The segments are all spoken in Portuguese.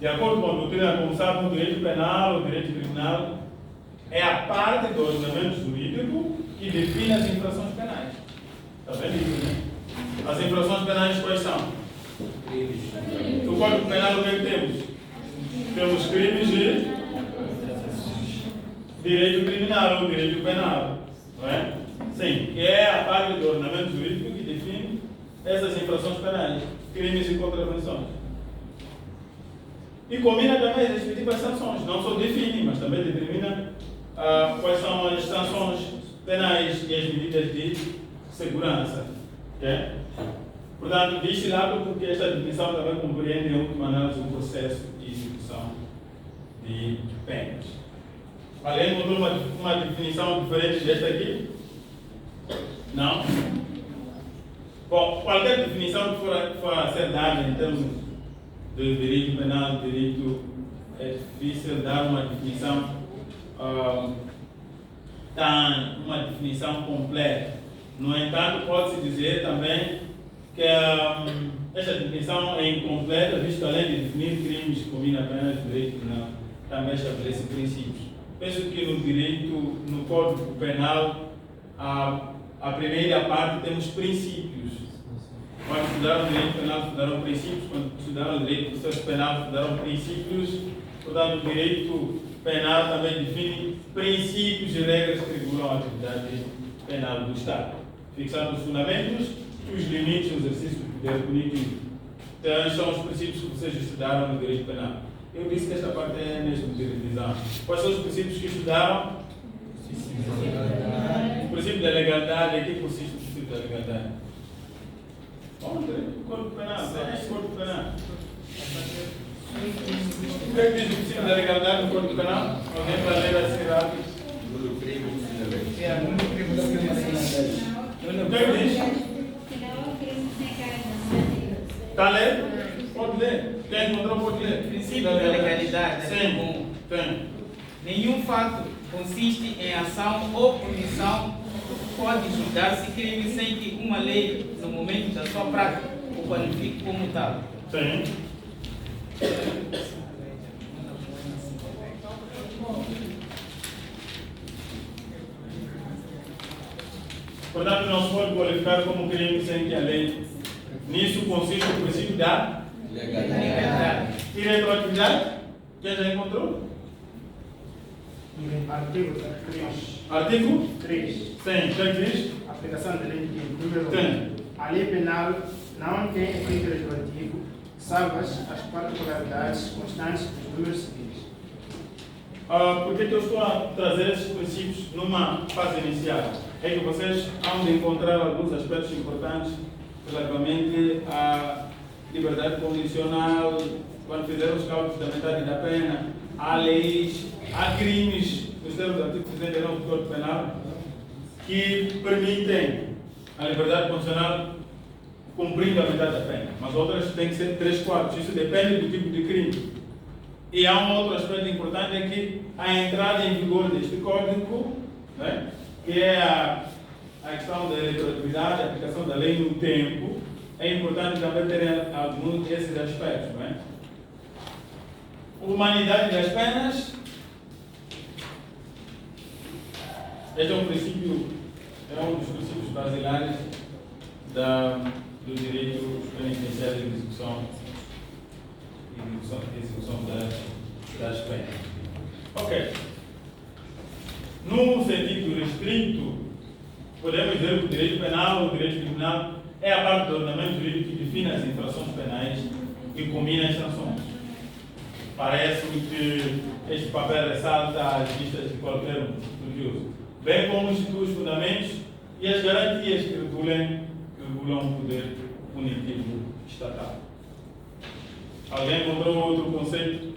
De acordo com a doutrina, como sabe, o direito penal, o direito criminal, é a parte do ordenamento jurídico que define as infrações penais. Está vendo isso, né? As infrações penais quais são? No Código Penal o que é que temos? Temos crimes de direito criminal ou direito penal. Não é? Sim, que é a parte do ordenamento jurídico que define essas infrações penais, crimes e contravenções. E combina também as respectivas sanções, não só define, mas também determina quais são as sanções penais e as medidas de segurança. Okay? Portanto, diz-se lá porque esta definição também compreende, em última análise, o processo de execução de penas. Alguém encontrou uma definição diferente desta aqui? Não? Bom, qualquer definição que for a ser dada em termos de direito penal, direito, é difícil dar uma definição uma definição completa. No entanto, pode-se dizer também que esta definição é incompleta, visto que além de definir crimes que combina apenas o direito penal, também estabelece princípios. Penso que no direito, no Código Penal, a primeira parte temos princípios. Quando estudaram o direito penal, estudaram princípios. Quando estudaram o direito processo penal, estudaram princípios. Portanto, o direito penal também define princípios e regras que regulam a atividade penal do Estado, fixando os fundamentos e os limites do exercício do poder punitivo. Então, são os princípios que vocês estudaram no direito penal. Eu disse que esta parte é mesmo de revisão. Quais são os princípios que estudaram? O princípio da legalidade. Em que consiste o princípio da legalidade? Vamos ver. O Código Penal. O Código Penal. O que é que diz o princípio da legalidade no Código Penal? Alguém para ler assim rápido? O que é que diz? Está a ler? Pode ler. Quem encontrou pode ler. Princípio da legalidade. Sim. Tem. Nenhum fato consiste em ação ou omissão que pode julgar-se crime sem que uma lei, no momento da sua prática, o qualifique como tal. Sim. Portanto, não se pode qualificar como crime sem que a lei. Nisso consiste o princípio da legalidade. E retroatividade? Quem já encontrou? Artigo 3. Artigo? 3. Sim, já diz? Aplicação da lei de número 1. Sim. A lei penal não tem efeito retroativo, salvo as particularidades constantes dos números civis. Por que eu estou a trazer esses princípios numa fase inicial? É que vocês hão de encontrar alguns aspectos importantes relativamente à liberdade condicional, quando fizeram os cálculos da metade da pena, há leis, há crimes, nos termos do artigo 69 do Código Penal, que permitem a liberdade condicional cumprindo a metade da pena, mas outras têm que ser 3/4, isso depende do tipo de crime. E há um outro aspecto importante, é que a entrada em vigor deste código, né, que é a questão da retroatividade, a aplicação da lei no tempo, é importante também ter alguns desses aspectos. Não é? Humanidade das penas. Este é um princípio, é um dos princípios basilares do direito penitenciário de execução das penas. Ok. No sentido restrito, podemos dizer que o direito penal, o direito criminal, é a parte do ordenamento jurídico que define as infrações penais e combina as sanções. Parece-me que este papel ressalta as vistas de qualquer estudioso, bem como institui os fundamentos e as garantias que regulam o poder punitivo estatal. Alguém encontrou outro conceito?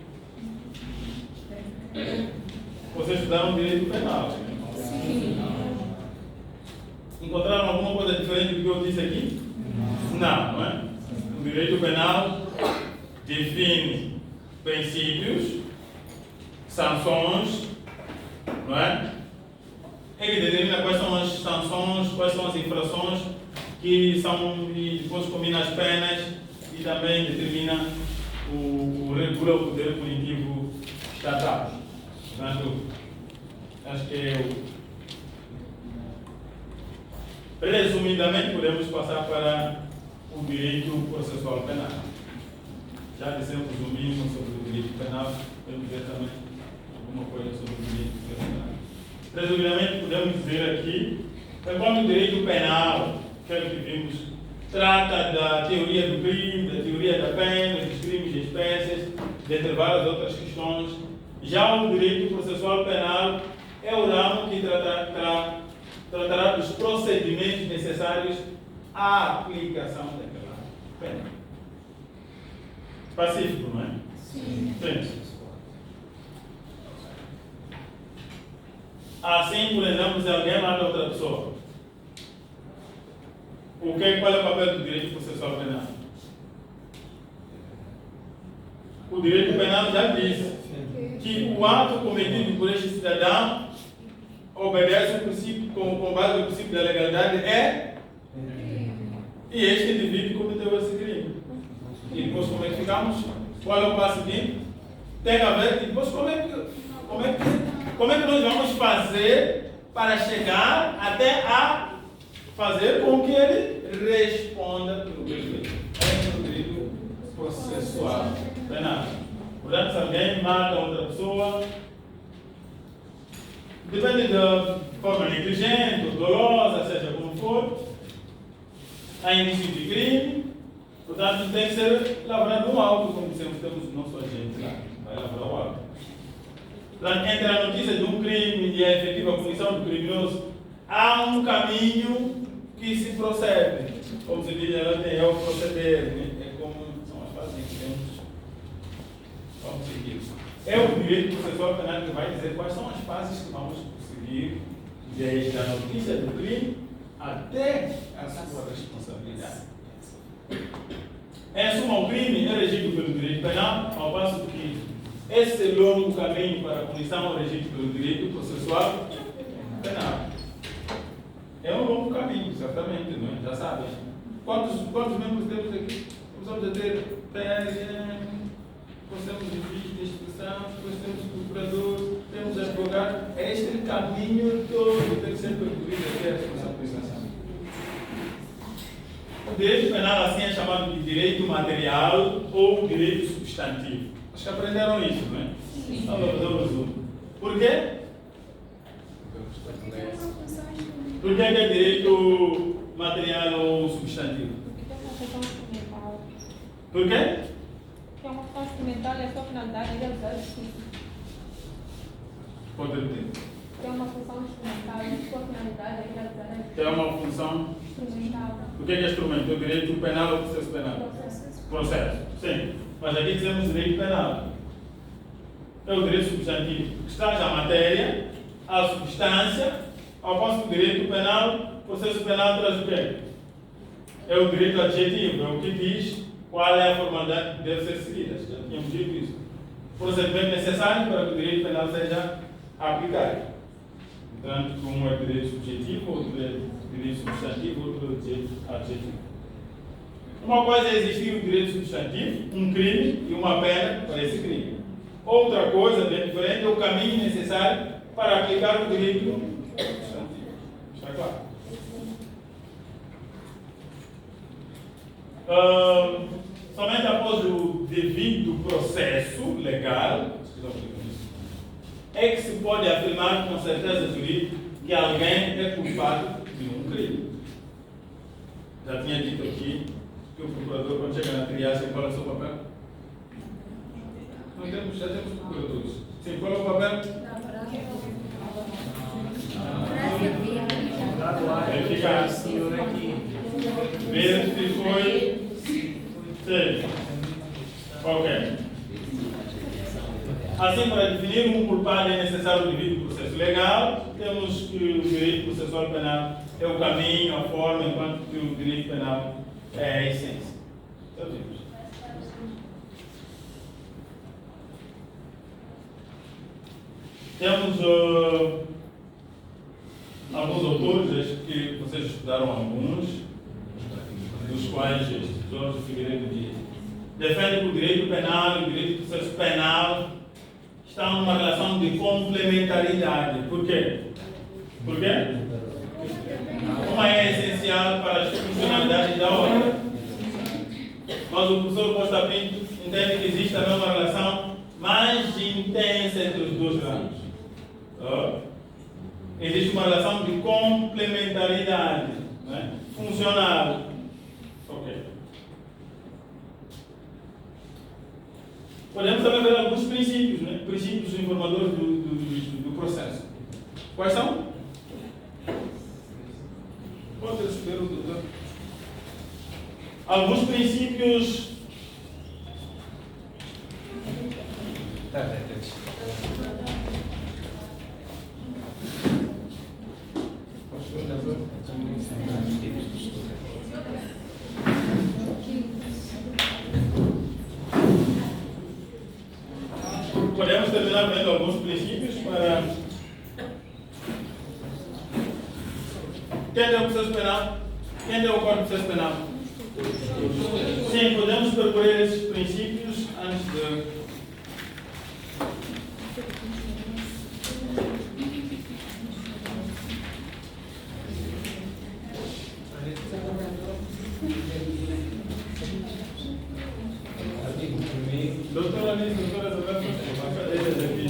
Vocês estudaram direito penal? Sim. Encontraram alguma coisa diferente do que eu disse aqui? Não é? O direito penal define princípios, sanções, não é? Ele determina quais são as sanções, quais são as infrações que são, e depois combina as penas e também determina regula o poder punitivo estatal. Portanto, acho que resumidamente podemos passar para o direito processual penal. Já dissemos o mínimo sobre o direito penal, podemos dizer também alguma coisa sobre o direito penal. Resumidamente podemos dizer aqui, quando o direito penal, que é o que vimos, trata da teoria do crime, da teoria da pena, dos crimes e espécies, dentre várias outras questões. Já o direito processual penal é o ramo que tratará dos procedimentos necessários à aplicação daquela pena. Pacífico, não é? Sim. Assim, por exemplo, se alguém mata outra pessoa, qual é o papel do direito processual penal? O direito penal já diz que o ato cometido por este cidadão obedece ao princípio, com base no princípio da legalidade, e este indivíduo cometeu esse crime. E depois como é que ficamos? Qual é o passo seguinte? Tem a ver, e depois como é que nós vamos fazer para chegar até a fazer com que ele responda pelo que ele fez? É o direito processual penal. Portanto, se alguém mata outra pessoa, depende da forma negligente ou dolosa, seja como for, há indício de crime, portanto tem que ser lavrado um auto, como dissemos, temos o nosso agente lá, vai lavrar o auto. Portanto, entre a notícia de um crime e a efetiva punição do criminoso, há um caminho que se procede. Como se diz, ela tem o proceder, né? É como são as fases que temos. Vamos seguir. É o direito processual penal que vai dizer quais são as fases que vamos seguir desde a notícia do crime até a sua responsabilidade. Em suma, o crime é regido pelo direito penal, ao passo que esse longo caminho para a punição é regido pelo direito processual penal. É um longo caminho, certamente, não é? Já sabem. Quantos membros temos aqui? Vamos ter PRM, depois temos o juiz de instrução, depois temos o procurador, temos advogado. É este caminho todo que tem que ser percorrido até a responsabilização. O direito penal assim é chamado de direito material ou direito substantivo. Acho que aprenderam isso, não é? Sim. Vamos dar um resumo. Por quê? Por que é direito material ou substantivo? Porque tem uma função instrumental. Por quê? Porque é uma função instrumental e a sua finalidade é realizar a justiça. Pode repetir. Tem uma função instrumental e a sua finalidade é realizar a justiça. É uma função Instrumental. O que é instrumento? O direito penal ou o processo penal? Processo. Sim. Mas aqui dizemos direito penal. É o direito substantivo, que traz a matéria, a substância, ao passo que o direito penal, o processo penal traz o quê? É o direito adjetivo, é o que diz qual é a formalidade que deve ser seguida. Já tínhamos dito isso. Procedimento necessário para que o direito penal seja aplicado. Portanto, um é direito subjetivo, outro é direito substantivo, outro é direito adjetivo. Uma coisa é existir o direito substantivo, um crime e uma pena para esse crime. Outra coisa bem diferente é o caminho necessário para aplicar o direito substantivo. Está claro? Somente após o devido processo legal, é que se pode afirmar com certeza jurídica que alguém é culpado de um crime. Já tinha dito aqui que o procurador, quando chega na triagem, qual é o seu papel? Já temos procuradores. Sim, qual é o papel? Verificar. Ver se foi. Sim. Ok. Assim, para definir um culpado é necessário o devido processo legal. Temos que o direito processual penal é o caminho, a forma, enquanto que o direito penal é a essência. Temos alguns autores, acho que vocês estudaram alguns, dos quais Jorge Figueiredo diz. Defende que o direito penal e o direito do processo penal estão numa relação de complementaridade. Por quê? Por quê? Uma é essencial para as funcionalidades da outra. Mas o professor Costa Pinto entende que existe também uma relação mais intensa entre os dois ramos. Existe uma relação de complementaridade, né? Funcional. Ok. Podemos também ver alguns princípios, né? Princípios informadores do processo. Quais são? Pode receber o doutor. Alguns princípios. Podemos terminar vendo alguns princípios para. Quem deu o processo penal? Quem deu o código de processo penal? Sim, podemos percorrer esses princípios antes de. Doutora Alice, doutora Isabel, aqui.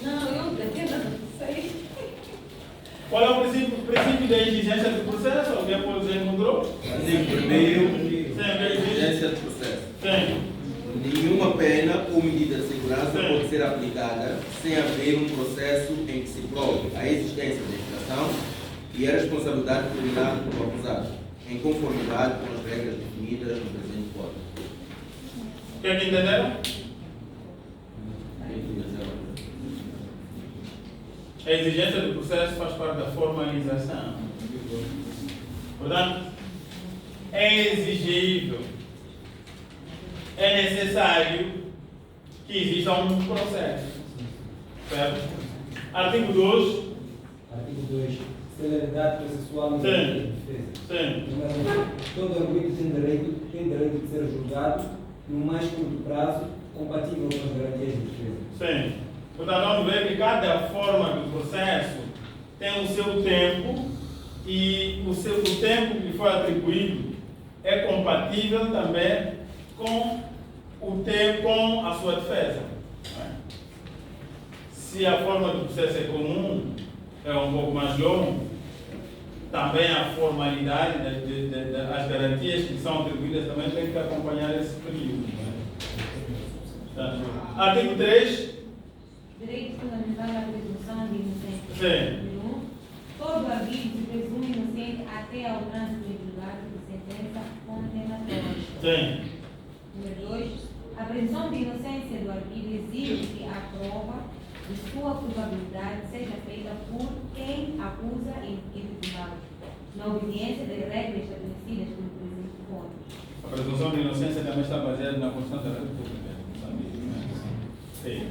Não, eu pretendo sair. Qual é o princípio da exigência do processo? Alguém pode dizer encontrou? Sim, primeiro, exigência do processo. Sim. Nenhuma pena ou medida de segurança Sim. pode ser aplicada sem haver um processo em que se prove a existência da infração e a responsabilidade criminal do acusado, em conformidade com as regras definidas no presente Código. Quer que entenderam? A exigência do processo faz parte da formalização. Portanto, é exigível, é necessário que exista um processo. Certo? Artigo 2. Artigo 2. Celeridade processual no direito de defesa. Sim. Todo arguido tem direito de ser julgado no mais curto prazo, compatível com as garantias de defesa. Sim. Portanto, vamos ver que cada forma do processo tem o seu tempo e o tempo que foi atribuído é compatível também com o tempo, com a sua defesa. Se a forma do processo é comum, é um pouco mais longo, também a formalidade, as garantias que são atribuídas também tem que acompanhar esse período. Artigo 3. Direito fundamental à presunção de inocência. Sim. Todo arguido se presume inocente até ao trânsito em julgado de sentença condenatória. Sim. Número 2. A presunção de inocência do arguido exige que a prova de sua probabilidade seja feita por quem acusa em tribunal, na obediência das regras estabelecidas pelo presente Código. A presunção de inocência também está baseada na Constituição da República. Sim.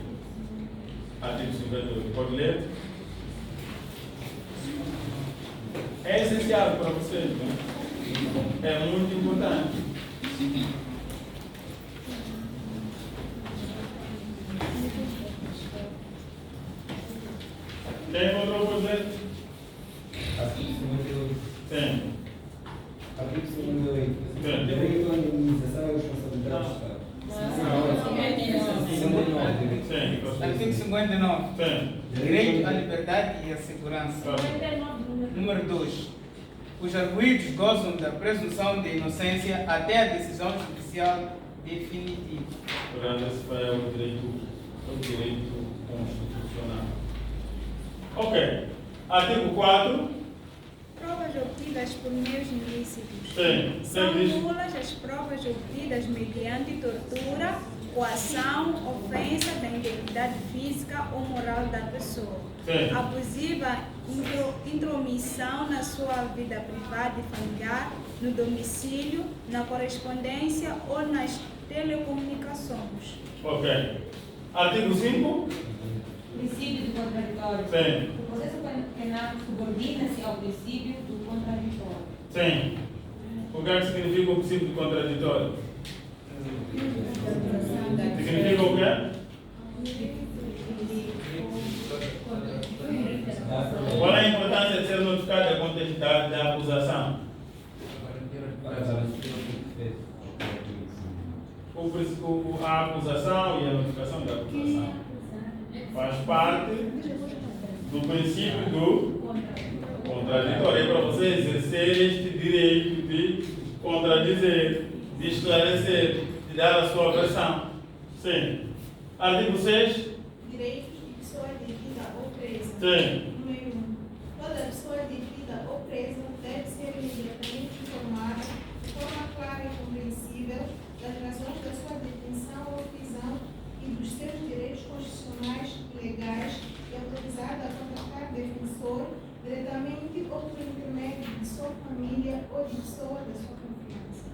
Artigo 58. Pode ler? É essencial para vocês, né? É muito importante. Quem encontrou, pode ler? Artigo 58. Sim. Artigo 58. Sim. Direito à indenização e responsabilidade do Estado. Sim. Artigo 59. Sim. Direito à liberdade e à segurança. Número 2. Os arguidos gozam da presunção de inocência até a decisão judicial definitiva. Portanto, esse é o direito constitucional. Ok. Artigo 4. Provas obtidas por meios ilícitos. Sim. São Sim, diz. nulas as provas obtidas mediante tortura, coação, ofensa da integridade física ou moral da pessoa, Sim. abusiva intromissão na sua vida privada e familiar, no domicílio, na correspondência ou nas telecomunicações. Ok. Artigo 5. Princípio do contraditório. Sim. O processo penal subordina-se ao princípio do contraditório. Sim. O que é que significa o princípio do contraditório? Significa o quê? a acusação e a notificação da acusação faz parte do princípio do contraditório. É para você exercer este direito de contradizer, de esclarecer, de dar a sua versão. Sim. Artigo 6. Direitos de pessoa detida ou presa. Sim. Número 1. Toda pessoa detida ou presa deve ser imediatamente informada de forma clara e compreensível das razões da sua detenção ou prisão e dos seus direitos constitucionais e legais e autorizada a contactar o defensor diretamente ou por intermédio de sua família ou de pessoa da sua confiança.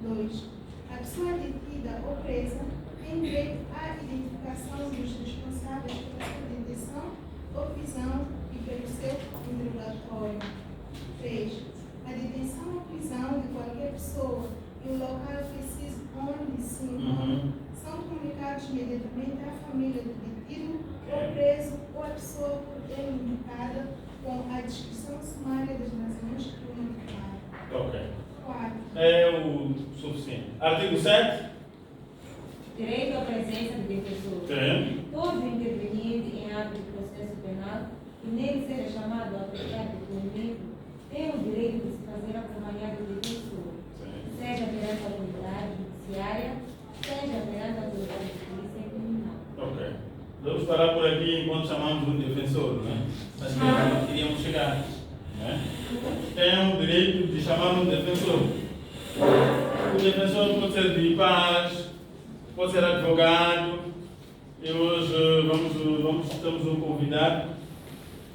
2. A pessoa detida ou presa tem direito à identificação dos responsáveis pela sua detenção ou prisão e pelo seu interrogatório. 3. A detenção ou prisão de qualquer pessoa em um local preciso onde se encontra são comunicados imediatamente à família do detido ou preso ou à pessoa por ele indicada com a descrição sumária das razões que o motivaram. Ok. 4. É o suficiente. Artigo 7. Direito à presença de defensor. Sim. Todo interveniente em âmbito de processo penal que nele seja chamado a prestar depoimento tem o direito de se fazer acompanhar do defensor, seja perante a autoridade judiciária, seja perante a autoridade de polícia criminal. Ok. Vamos parar por aqui enquanto chamamos um defensor, não é? Mas que não queríamos chegar. Não é? Tem o direito de chamar um defensor. O defensor pode ser de paz, pode ser advogado. E hoje temos um convidado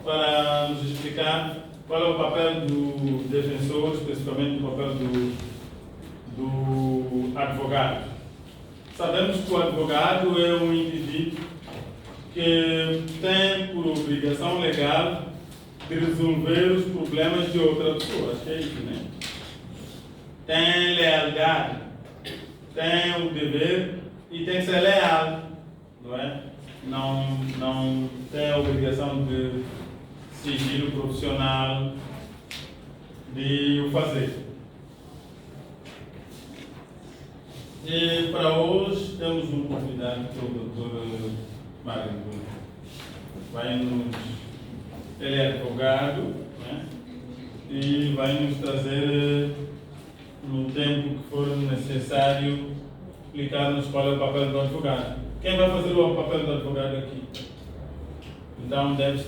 para nos explicar qual é o papel do defensor, especificamente o papel do advogado. Sabemos que o advogado é um indivíduo que tem por obrigação legal de resolver os problemas de outra pessoa. Acho que é isso, né? Tem lealdade, tem o dever e tem que ser leal, não é? Não tem a obrigação de sigilo profissional de o fazer. E para hoje temos um convidado, que é o Dr. Mário. Ele é advogado, né? E vai nos trazer, no tempo que for necessário, explicar-nos qual é o papel do advogado. Quem vai fazer o papel do advogado aqui? Então deve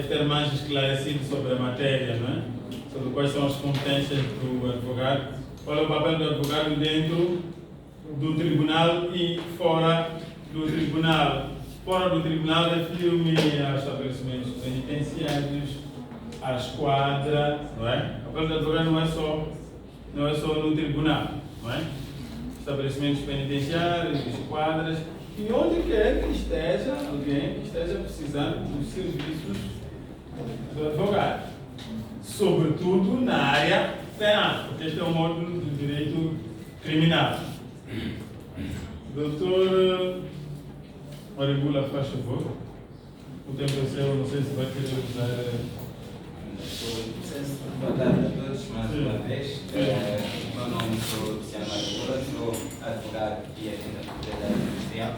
ter mais esclarecido sobre a matéria, não é? Sobre quais são as competências do advogado, qual é o papel do advogado dentro do tribunal e fora do tribunal. Fora do tribunal refiro-me a estabelecimentos penitenciários, à esquadra, não é? O papel do advogado não é só no tribunal, não é? Estabelecimentos penitenciários, esquadras, e onde quer que esteja alguém que esteja precisando dos serviços do advogado. Sobretudo na área penal, porque este é um módulo do direito criminal. Doutor Marigula, faz favor. O tempo é seu, não sei se vai querer usar. Boa tarde a todos, mais uma vez. Meu nome é Luciano Marigula, sou advogado e agente da propriedade industrial.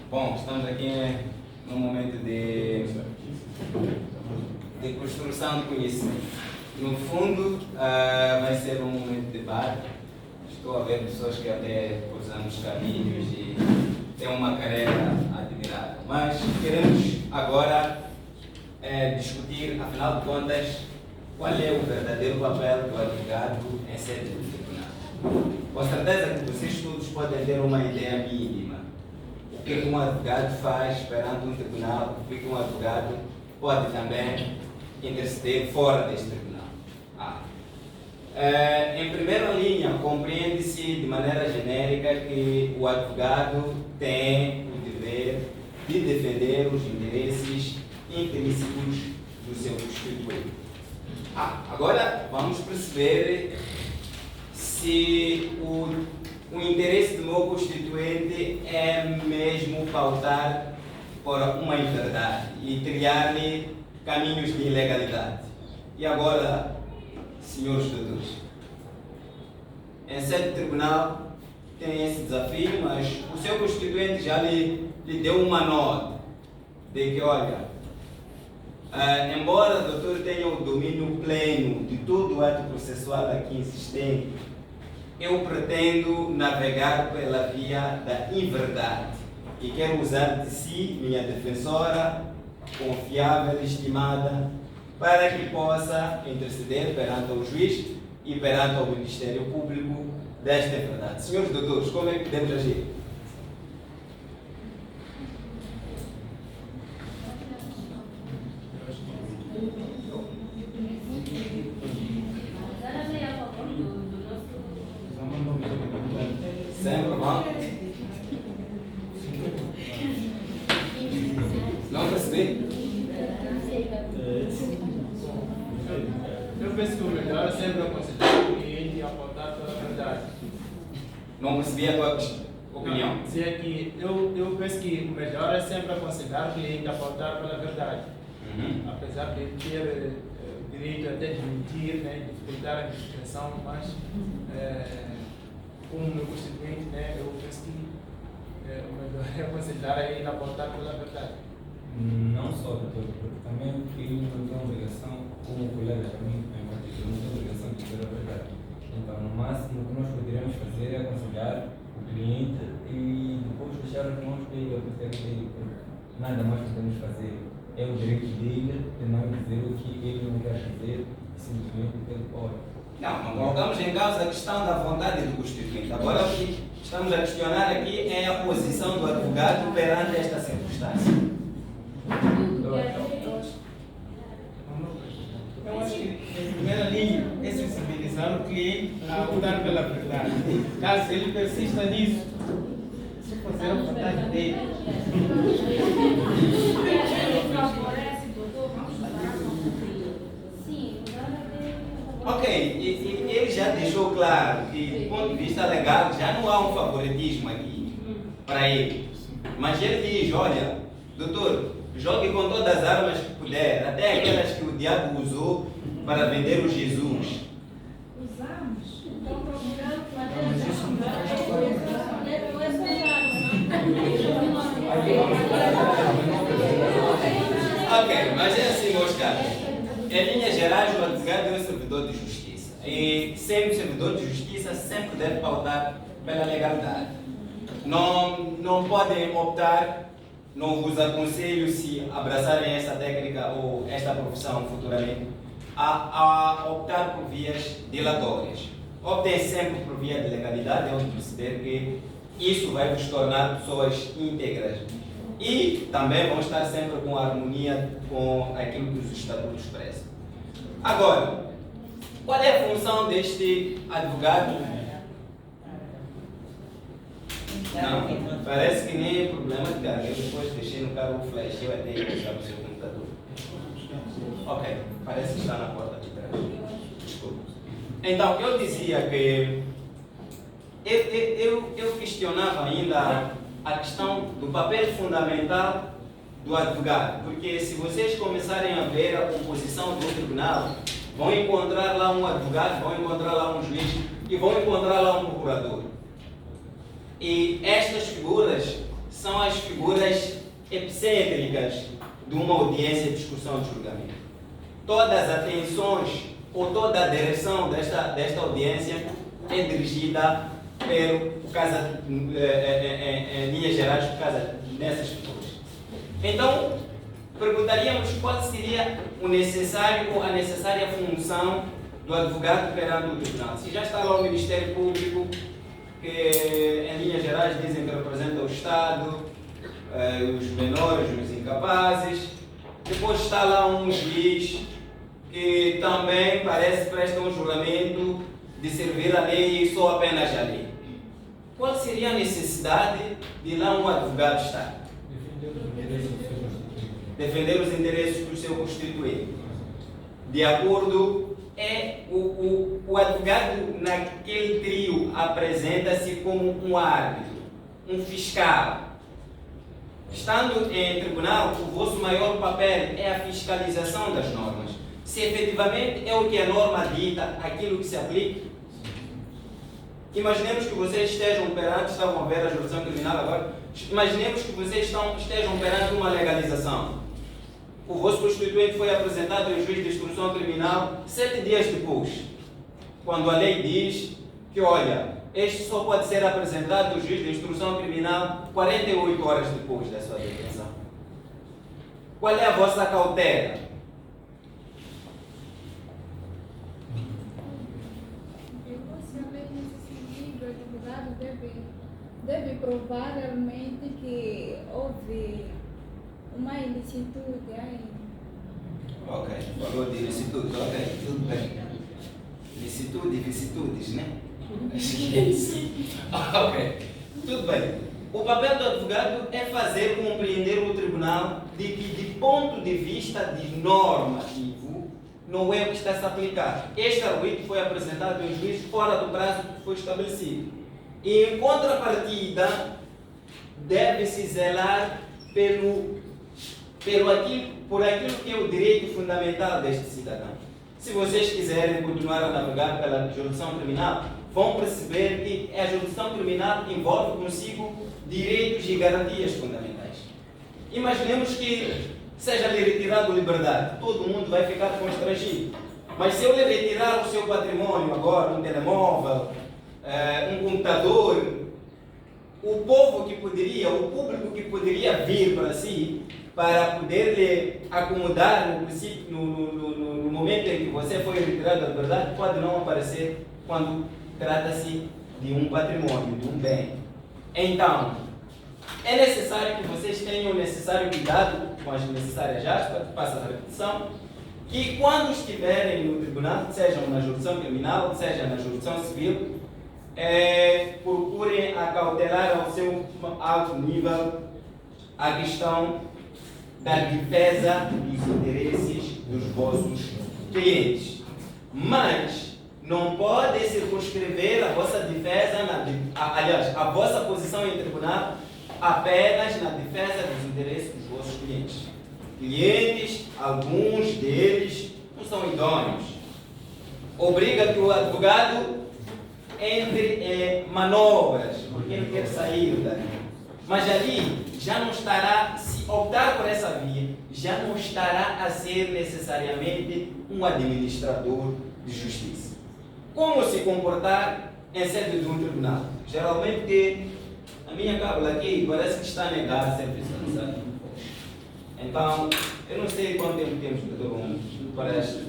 Bom, estamos aqui num momento de construção de conhecimento. No fundo, vai ser um momento de debate. Estou a ver pessoas que até cruzamos caminhos e têm uma carreira admirável. Mas queremos agora discutir, afinal de contas, qual é o verdadeiro papel do advogado em sede do tribunal. Com certeza que vocês todos podem ter uma ideia mínima. O que um advogado faz perante um tribunal, o que um advogado pode também interceder fora deste tribunal. Em primeira linha, compreende-se de maneira genérica que o advogado tem o dever de defender os interesses intrínsecos do seu constituinte. Agora vamos perceber se o interesse do meu constituinte é mesmo pautar por uma inverdade e criar-lhe caminhos de ilegalidade. E agora, senhores doutores, em sede tribunal, tem esse desafio, mas o seu constituinte já lhe deu uma nota de que, olha, embora o doutor tenha o domínio pleno de todo o ato processual aqui existente, eu pretendo navegar pela via da inverdade e quero usar de si, minha defensora, confiável e estimada, para que possa interceder perante o juiz e perante o Ministério Público desta verdade. Senhores doutores, como é que podemos agir? Sempre, não? Não percebi? Eu penso que o melhor é sempre aconselhar o cliente e apontar pela verdade. Não percebi a tua opinião. Dizer que eu penso que o melhor é sempre aconselhar o cliente a apontar pela verdade. Apesar de ter o direito até de mentir, né, de explicar a discriminação, mas como meu constituinte, né, eu penso que o melhor é aconselhar a ele a apontar pela verdade. Não só, doutor, porque também o filho não tem obrigação, como o colega também, em particular, não tem obrigação de dizer a verdade. Então, no máximo, o que nós poderíamos fazer é aconselhar o cliente e depois deixar as mãos dele, o critério dele. Nada mais podemos fazer. É o direito dele de não dizer o que ele não quer dizer, simplesmente o que ele pode. Não colocamos em causa a questão da vontade do constituinte. Agora, o que estamos a questionar aqui é a posição do advogado perante esta circunstância. Eu acho que, em primeira linha, é sensibilizar o cliente a optar pela verdade. Caso ele persista nisso, se fazer a vontade dele. Ok, e ele já deixou claro que, do ponto de vista legal, já não há um favoritismo aqui para ele. Mas ele diz, olha, doutor, jogue com todas as armas que puder, até aquelas que o diabo usou para vender o Jesus. Usamos. Então, procurando Ok, mas é assim, meus caros. Em linhas gerais, o advogado é um servidor de justiça. E sempre servidor de justiça sempre deve pautar pela legalidade. Não podem optar, não vos aconselho se abraçarem essa técnica ou esta profissão futuramente, a optar por vias dilatórias. Optem sempre por via de legalidade, onde perceber que isso vai vos tornar pessoas íntegras. E também vão estar sempre com harmonia com aquilo que os estatutos expressam. Agora, qual é a função deste advogado? Não, parece que nem é problema de carga. Eu depois deixei no carro o flash, eu até ia buscar no seu computador. Ok, parece que está na porta de trás. Desculpa. Então, eu dizia que eu questionava ainda a questão do papel fundamental do advogado, porque se vocês começarem a ver a composição do tribunal, vão encontrar lá um advogado, vão encontrar lá um juiz e vão encontrar lá um procurador. E estas figuras são as figuras epicêntricas de uma audiência de discussão de julgamento. Todas as atenções ou toda a direção desta audiência é dirigida pelo caso, em linhas gerais, por causa dessas figuras. Então, perguntaríamos qual seria o necessário ou a necessária função do advogado perante o tribunal. Se já está lá o Ministério Público, que em linhas gerais dizem que representa o Estado, os menores, os incapazes. Depois está lá um juiz que também parece prestar um juramento de servir a lei e só apenas a lei. Qual seria a necessidade de lá um advogado estar? Defender os interesses do seu constituinte. De acordo, o advogado naquele trio apresenta-se como um árbitro, um fiscal. Estando em tribunal, o vosso maior papel é a fiscalização das normas. Se efetivamente é o que a norma dita, aquilo que se aplica. Imaginemos que vocês estejam perante, estavam a ver a jurisdição criminal agora, imaginemos que vocês estejam perante uma legalização. O vosso constituinte foi apresentado ao juiz de instrução criminal 7 dias depois, quando a lei diz que, olha, este só pode ser apresentado ao juiz de instrução criminal 48 horas depois da sua detenção. Qual é a vossa cautela? Deve provar realmente que houve uma ilicitude aí. Ok, falou de ilicitude, ok, tudo bem. Ilicitude e vicitudes, né? Acho que é isso. Ok, tudo bem. O papel do advogado é fazer compreender o tribunal de que, de ponto de vista de normativo, não é o que está a se aplicar. Este arguido foi apresentado ao juiz fora do prazo que foi estabelecido. E, em contrapartida, deve-se zelar por aquilo que é o direito fundamental deste cidadão. Se vocês quiserem continuar a navegar pela jurisdição criminal, vão perceber que a jurisdição criminal envolve consigo direitos e garantias fundamentais. Imaginemos que seja-lhe retirado a liberdade, todo mundo vai ficar constrangido. Mas se eu lhe retirar o seu patrimônio agora, um telemóvel, um computador, o povo que poderia, o público que poderia vir para si, para poder lhe acomodar no momento em que você foi retirado da liberdade, pode não aparecer quando trata-se de um patrimônio, de um bem. Então, é necessário que vocês tenham o necessário cuidado com as necessárias aspas, passa a repetição, que quando estiverem no tribunal, seja na jurisdição criminal, seja na jurisdição civil, procurem acautelar ao seu alto nível a questão da defesa dos interesses dos vossos clientes. Mas não pode circunscrever a vossa defesa, a vossa posição em tribunal apenas na defesa dos interesses dos vossos clientes. Clientes, alguns deles, não são idôneos. Obriga que o advogado entre em manobras, porque ele quer sair dali. Mas ali já não estará, se optar por essa via, já não estará a ser necessariamente um administrador de justiça. Como se comportar em sede de um tribunal? Geralmente, a minha cábula aqui parece que está a negar sempre isso. Então, eu não sei quanto tempo temos de todo mundo. Parece.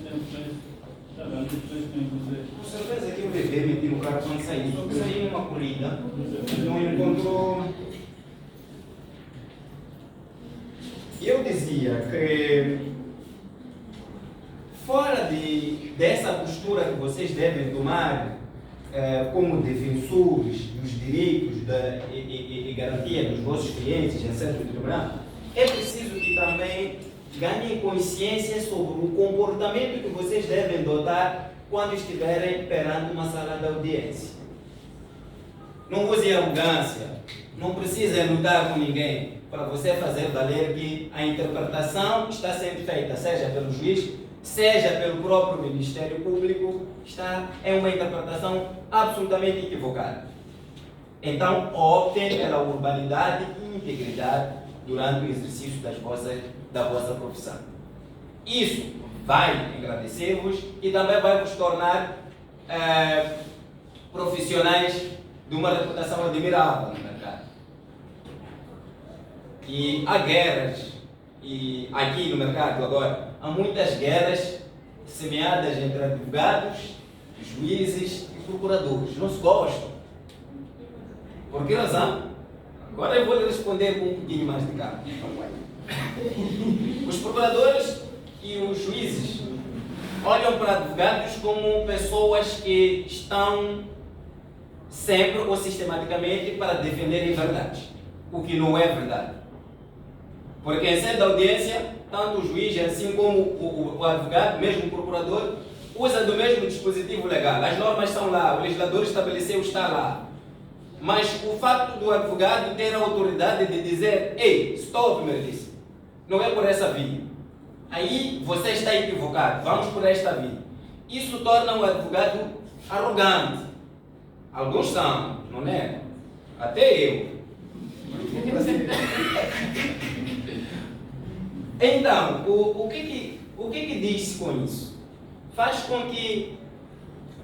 Com certeza que o bebê metiu o carro quando saiu. Só que saiu numa corrida, não encontrou. Eu dizia que, fora dessa postura que vocês devem tomar como defensores dos direitos e garantia dos vossos clientes em sede do tribunal, é preciso que também ganhem consciência sobre o comportamento que vocês devem adotar quando estiverem perante uma sala de audiência. Não use arrogância, não precisa lutar com ninguém para você fazer valer que a interpretação está sendo feita, seja pelo juiz, seja pelo próprio Ministério Público, é uma interpretação absolutamente equivocada. Então, optem pela urbanidade e integridade durante o exercício da vossa profissão. Isso vai engrandecer-vos e também vai vos tornar profissionais de uma reputação admirável no mercado. E há guerras, e aqui no mercado agora, há muitas guerras semeadas entre advogados, juízes e procuradores. Não se gostam. Por que razão? Agora eu vou lhe responder com um pouquinho mais de calma. Os procuradores e os juízes olham para advogados como pessoas que estão sempre ou sistematicamente para defenderem verdade, o que não é verdade. Porque em sede de audiência, tanto o juiz, assim como o advogado, mesmo o procurador, usa do mesmo dispositivo legal. As normas estão lá, o legislador estabeleceu, está lá. Mas o facto do advogado ter a autoridade de dizer: ei, stop, meu disse, não é por essa via. Aí você está equivocado, vamos por esta via. Isso torna o advogado arrogante. Alguns são, não é? Até eu. Então, o que diz-se com isso? Faz com que,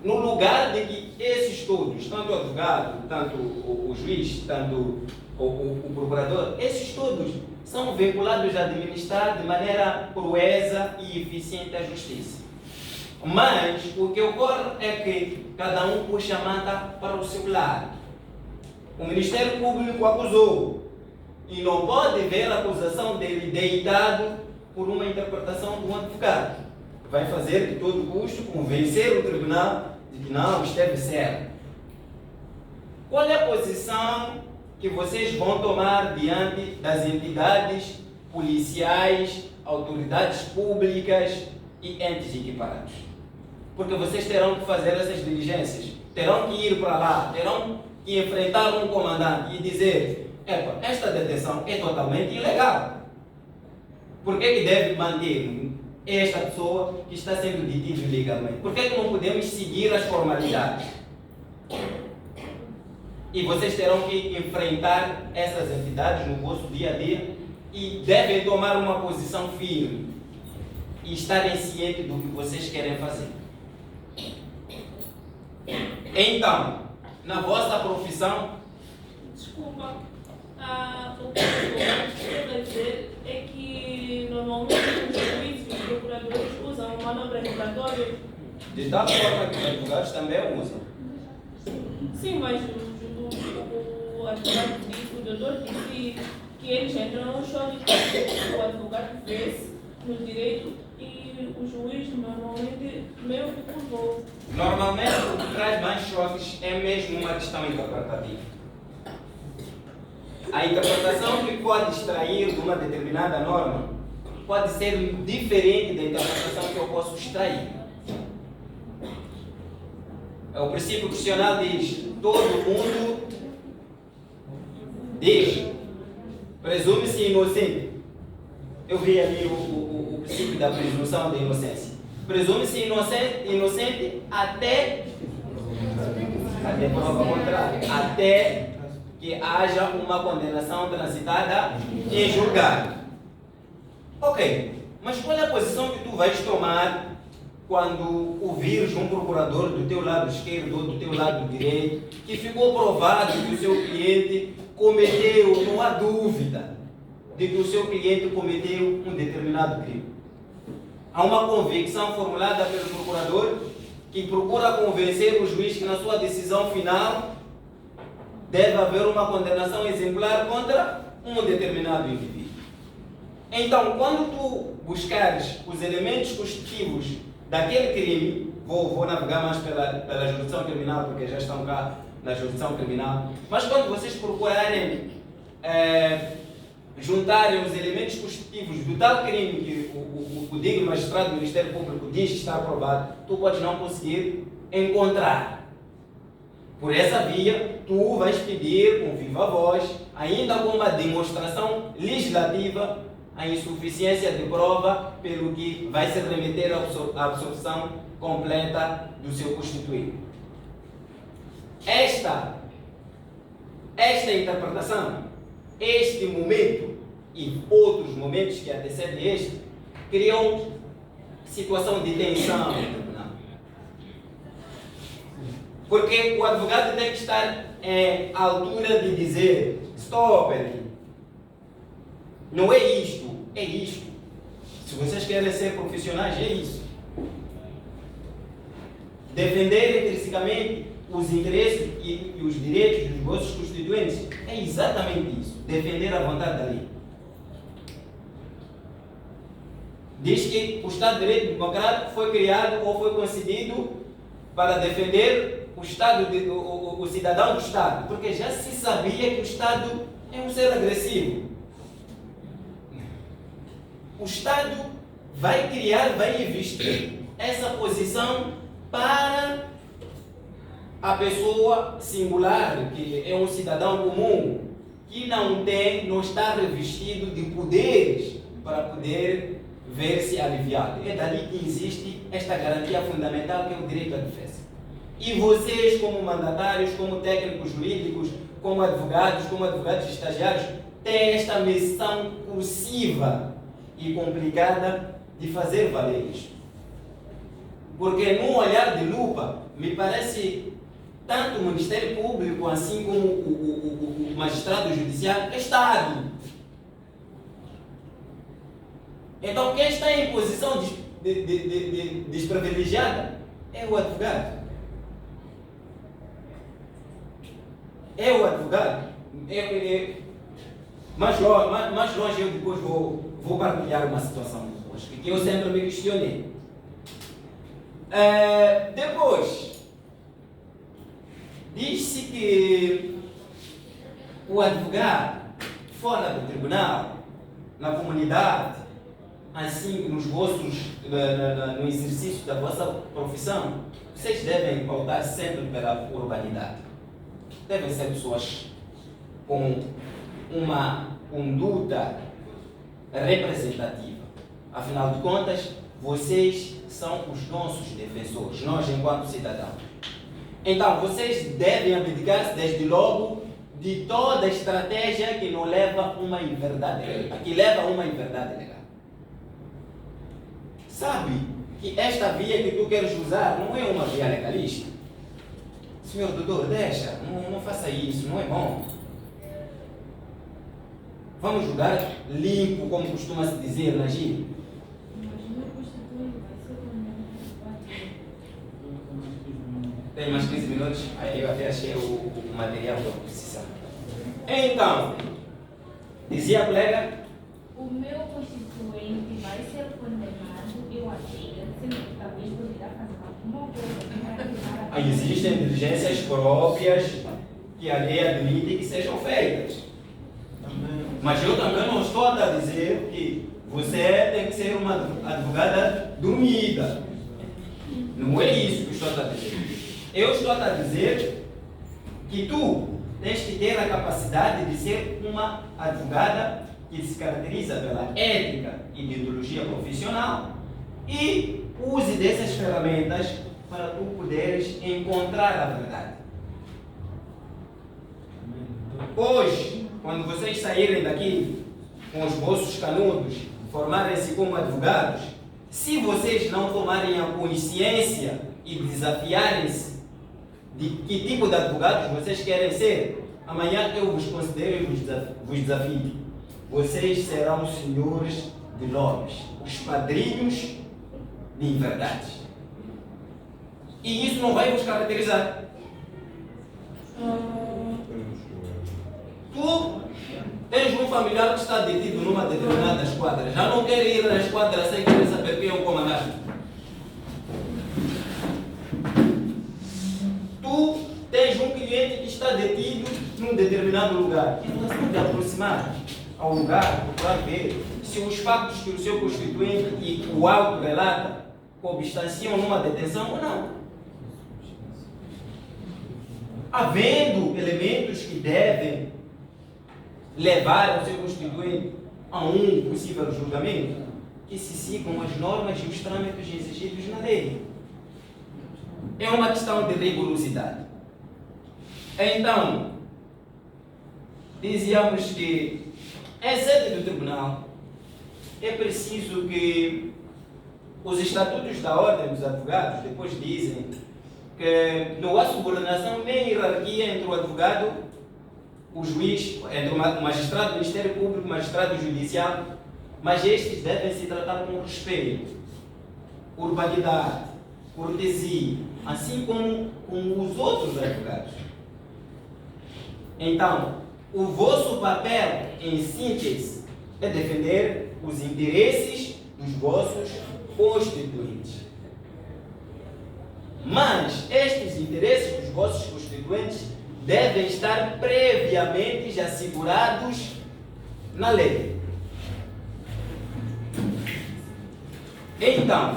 no lugar de que esses todos, tanto o advogado, tanto o juiz, tanto o procurador, esses todos são vinculados a administrar de maneira proesa e eficiente a justiça. Mas o que ocorre é que cada um puxa a manta para o seu lado. O Ministério Público acusou e não pode ver a acusação dele deitado por uma interpretação de um advogado. Vai fazer de todo custo convencer o tribunal de que não esteve certo. Qual é a posição que vocês vão tomar diante das entidades policiais, autoridades públicas e entes equiparados? Porque vocês terão que fazer essas diligências, terão que ir para lá, terão que enfrentar um comandante e dizer: epa, esta detenção é totalmente ilegal. Por que deve manter esta pessoa que está sendo detida ilegalmente? Por que não podemos seguir as formalidades? E vocês terão que enfrentar essas entidades no vosso dia a dia e devem tomar uma posição firme e estarem cientes do que vocês querem fazer. Então, na vossa profissão... Desculpa, o que eu quero dizer é que normalmente os juízes e os procuradores usam manobras regulatórias. De tal forma que os advogados também usam. Sim, mas o advogado disse, o doutor disse que eles entram no choque que o advogado fez no direito e o juiz normalmente meio que curvou. Normalmente o que traz mais choques é mesmo uma questão interpretativa. A interpretação que pode extrair de uma determinada norma pode ser diferente da interpretação que eu posso extrair. O princípio constitucional diz: todo mundo diz, presume-se inocente. Eu vi ali o princípio da presunção da inocência. Presume-se inocente até prova contrária, até que haja uma condenação transitada em julgado. Ok, mas qual é a posição que tu vais tomar quando ouvires um procurador do teu lado esquerdo ou do teu lado direito que ficou provado que o seu cliente cometeu, não há dúvida de que o seu cliente cometeu um determinado crime? Há uma convicção formulada pelo procurador que procura convencer o juiz que na sua decisão final deve haver uma condenação exemplar contra um determinado indivíduo. Então, quando tu buscares os elementos constitutivos daquele crime, vou navegar mais pela jurisdição criminal, porque já estão cá na jurisdição criminal, mas quando vocês procurarem juntarem os elementos constitutivos do tal crime que o digno magistrado do Ministério Público diz que está aprovado, tu podes não conseguir encontrar. Por essa via, tu vais pedir com viva voz, ainda com uma demonstração legislativa, a insuficiência de prova, pelo que vai se remeter à absorção completa do seu constituído. Esta interpretação, este momento e outros momentos que antecedem este, criam situação de tensão no tribunal. Porque o advogado tem que estar à altura de dizer: stop, não é isto, é isto. Se vocês querem ser profissionais, é isso. Defender intrinsecamente os interesses e os direitos dos vossos constituintes é exatamente isso. Defender a vontade da lei. Diz que o Estado de Direito Democrático foi criado ou foi concedido para defender o cidadão do Estado, porque já se sabia que o Estado é um ser agressivo. O Estado vai criar, vai investir essa posição para a pessoa singular, que é um cidadão comum, que não está revestido de poderes para poder ver-se aliviado. É dali que existe esta garantia fundamental, que é o direito à defesa. E vocês, como mandatários, como técnicos jurídicos, como advogados estagiários, têm esta missão cursiva e complicada de fazer valer isto. Porque num olhar de lupa, me parece tanto o Ministério Público, assim como o magistrado judiciário, é Estado. Então quem está em posição desprivilegiada é o advogado. É o advogado. Mais longe eu depois vou partilhar uma situação que eu sempre me questionei. Depois, diz-se que o advogado, fora do tribunal, na comunidade, assim no exercício da vossa profissão, vocês devem pautar sempre pela urbanidade. Devem ser pessoas com uma conduta representativa. Afinal de contas, vocês são os nossos defensores, nós enquanto cidadãos. Então, vocês devem abdicar-se desde logo de toda estratégia que não leva a uma inverdade legal, que leva a uma inverdade legal. Sabe que esta via que tu queres usar não é uma via legalista? Senhor doutor, deixa, não faça isso, não é bom. Vamos jogar limpo, como costuma-se dizer na gíria. Tem mais 15 minutos, aí eu até achei o material da precisão. Então, dizia a colega? O meu constituinte vai ser condenado, eu achei, se talvez poderá fazer alguma coisa para Existem diligências próprias que a lei admite que sejam feitas. Mas eu também não estou a dizer que você tem que ser uma advogada dormida. Não é isso que estou a dizer. Eu estou a dizer que tu tens que ter a capacidade de ser uma advogada que se caracteriza pela ética e ideologia profissional e use dessas ferramentas para tu poderes encontrar a verdade. Hoje, quando vocês saírem daqui com os bolsos canudos, formarem-se como advogados, se vocês não tomarem a consciência e desafiarem-se de que tipo de advogados vocês querem ser, amanhã eu vos considero e vos desafio. Vocês serão os senhores de lobbies, os padrinhos de inverdades. E isso não vai vos caracterizar. Tu tens um familiar que está detido numa determinada esquadra, já não quer ir na esquadra sem querer saber quem é o comandante. Tu tens um cliente que está detido num determinado lugar. Em relação de aproximar ao lugar, procurar ver se os fatos que o seu constituinte e o auto relata substanciam numa detenção ou não. Havendo elementos que devem levar o seu constituinte a um possível julgamento, que se sigam as normas e os trâmites exigidos na lei. É uma questão de rigorosidade. Então, dizíamos que em sede do tribunal é preciso que os estatutos da Ordem dos Advogados depois dizem que não há subordinação nem hierarquia entre o advogado, o juiz, entre o magistrado do Ministério Público, o magistrado judicial, mas estes devem se tratar com respeito, urbanidade, cortesia, assim como os outros advogados. Então, o vosso papel, em síntese, é defender os interesses dos vossos constituintes. Mas estes interesses dos vossos constituintes devem estar previamente assegurados na lei. Então,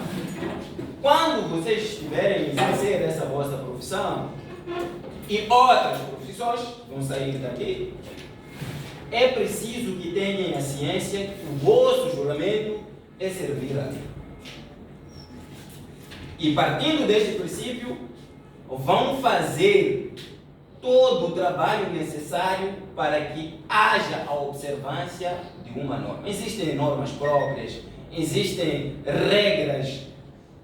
quando vocês estiverem a exercer essa vossa profissão e outras profissões vão sair daqui, é preciso que tenham a ciência que o vosso juramento é servir a Deus. E partindo deste princípio, vão fazer todo o trabalho necessário para que haja a observância de uma norma. Existem normas próprias, existem regras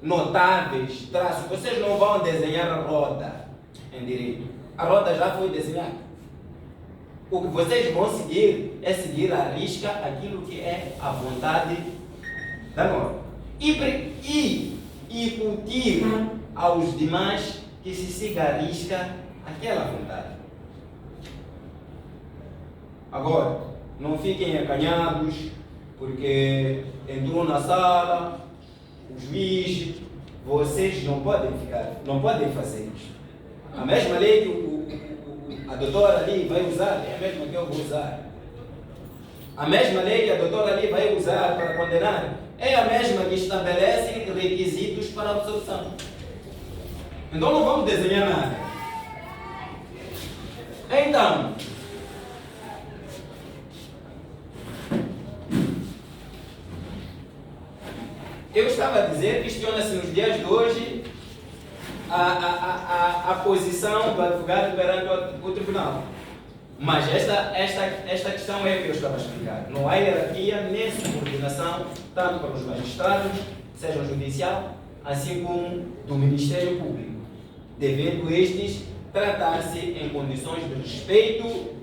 notáveis, traços. Vocês não vão desenhar a roda em direito. A roda já foi desenhada. O que vocês vão seguir é seguir à risca aquilo que é a vontade da norma. E incutir aos demais que se siga à risca aquela vontade. Agora, não fiquem acanhados, porque entrou na sala, o juiz, vocês não podem fazer isso. A mesma lei que a doutora ali vai usar é a mesma que eu vou usar. A mesma lei que a doutora ali vai usar para condenar é a mesma que estabelece requisitos para a absolução. Então não vamos desenhar nada. Então, eu estava a dizer que questiona-se nos dias de hoje a posição do advogado perante o tribunal. Mas esta questão é que eu estava a explicar. Não há hierarquia nem subordinação, tanto para os magistrados, seja o judicial, assim como do Ministério Público, devendo estes tratar-se em condições de respeito,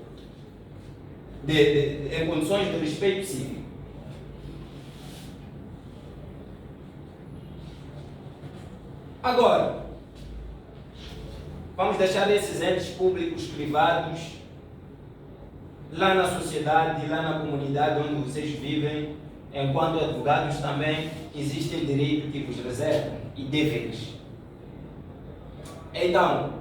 em condições de respeito cívico. Agora, vamos deixar esses entes públicos, privados, lá na sociedade, lá na comunidade onde vocês vivem. Enquanto advogados também existem direitos que vos reservam e deveres. Então,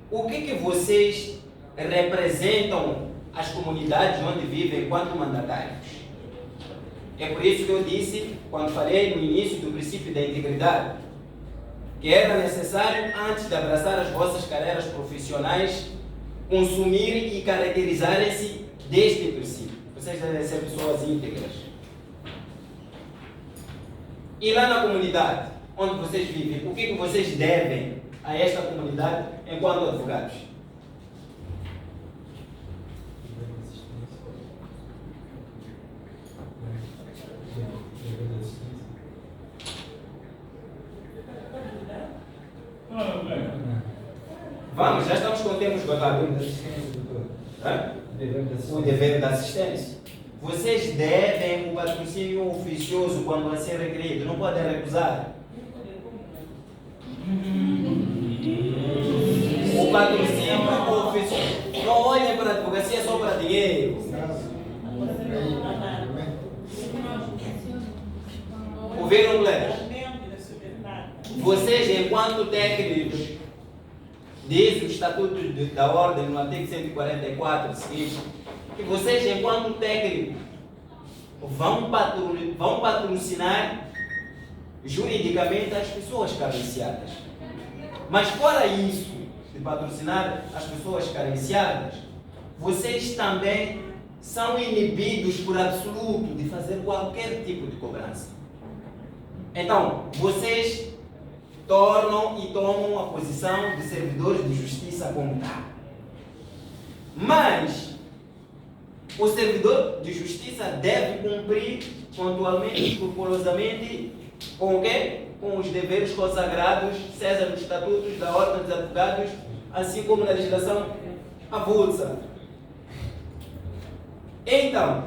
o que vocês representam as comunidades onde vivem enquanto mandatários? É por isso que eu disse, quando falei no início do princípio da integridade, que era necessário, antes de abraçar as vossas carreiras profissionais, consumir e caracterizarem-se deste princípio. Vocês devem ser pessoas íntegras. E lá na comunidade onde vocês vivem, o que vocês devem a esta comunidade enquanto advogados? Vamos, já estamos com o tempo esgotado. O dever da assistência. Vocês devem o patrocínio oficioso quando assim requerido, não podem recusar. O patrocínio oficioso. Não olhem para a advocacia só para dinheiro. Ouviram, colegas? Vocês, enquanto técnicos, diz o Estatuto da Ordem, no artigo 144, seguinte, que vocês, enquanto técnicos, vão patrocinar juridicamente as pessoas carenciadas. Mas fora isso, de patrocinar as pessoas carenciadas, vocês também são inibidos por absoluto de fazer qualquer tipo de cobrança. Então, vocês tornam e tomam a posição de servidores de justiça como tal. Mas o servidor de justiça deve cumprir pontualmente, escrupulosamente, com o quê? Com os deveres consagrados, seja nos estatutos da Ordem dos Advogados, assim como na legislação avulsa. Então,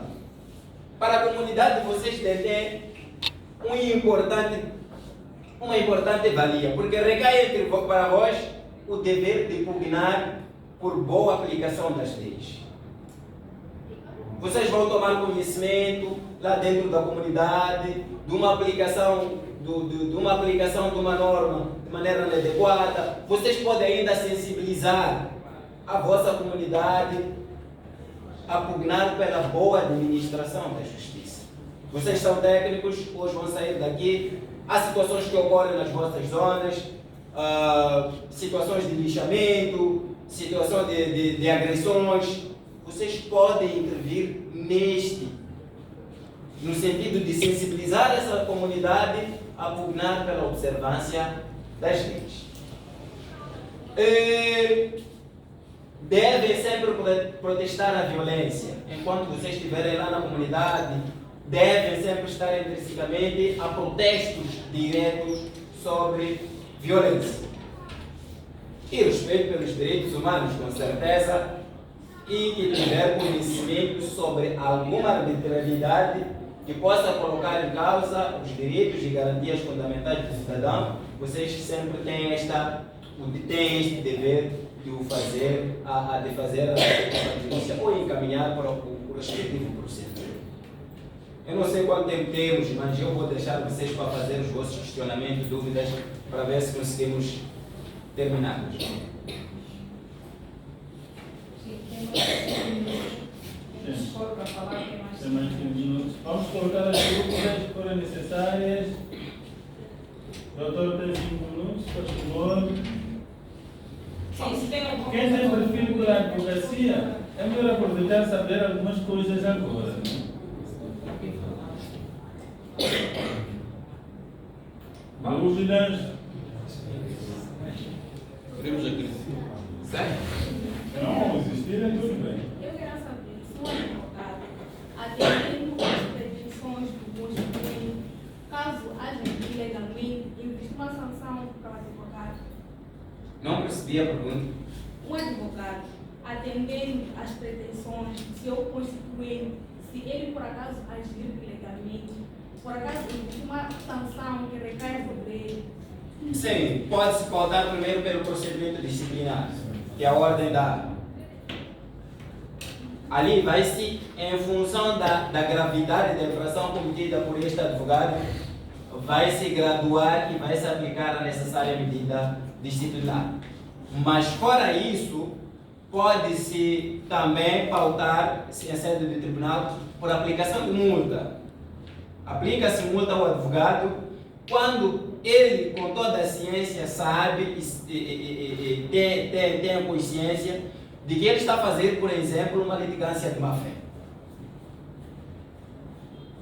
para a comunidade vocês detêm uma importante valia, porque recai para vós o dever de pugnar por boa aplicação das leis. Vocês vão tomar conhecimento lá dentro da comunidade de uma aplicação de uma norma de maneira inadequada. Vocês podem ainda sensibilizar a vossa comunidade a pugnar pela boa administração da justiça. Vocês são técnicos, hoje vão sair daqui. Há situações que ocorrem nas vossas zonas, situações de lixamento, situações de agressões. Vocês podem intervir no sentido de sensibilizar essa comunidade a pugnar pela observância das leis. devem sempre protestar a violência. Enquanto vocês estiverem lá na comunidade, devem sempre estar intrinsecamente a protestos diretos sobre violência. E respeito pelos direitos humanos, com certeza, e que tiver conhecimento sobre alguma arbitrariedade que possa colocar em causa os direitos e garantias fundamentais do cidadão, vocês sempre têm este dever de o fazer, de fazer a denúncia ou encaminhar para o respectivo processo. Eu não sei quanto tempo temos, mas eu vou deixar vocês para fazer os vossos questionamentos, dúvidas, para ver se conseguimos terminar. Para falar que é mais Tem mais 15 minutos. Vamos colocar as dúvidas que forem necessárias. O doutor tem 5 minutos, por favor. Sim, se tem alguma Quem tem perfil pela advocacia, é melhor aproveitar e saber algumas coisas agora. Dúvidas? Podemos acrescentar. Sério? Não, existir é tudo bem. Eu quero saber se o advogado atende às pretensões do constituinte, caso haja ilegalmente, existe uma sanção para o advogado. Não percebi a pergunta. Um advogado, atendendo às pretensões do seu constituinte, se ele por acaso agir ilegalmente, por acaso existe uma sanção que recai sobre ele. Sim, pode-se pautar primeiro pelo procedimento disciplinar, que é a ordem dada. Ali vai-se, em função da gravidade da infração cometida por este advogado, vai-se graduar e vai-se aplicar a necessária medida disciplinar. Mas fora isso, pode-se também pautar, em sede do tribunal, por aplicação de multa. Aplica-se multa ao advogado quando ele, com toda a ciência, sabe e tem a consciência de que ele está a fazer, por exemplo, uma litigância de má-fé.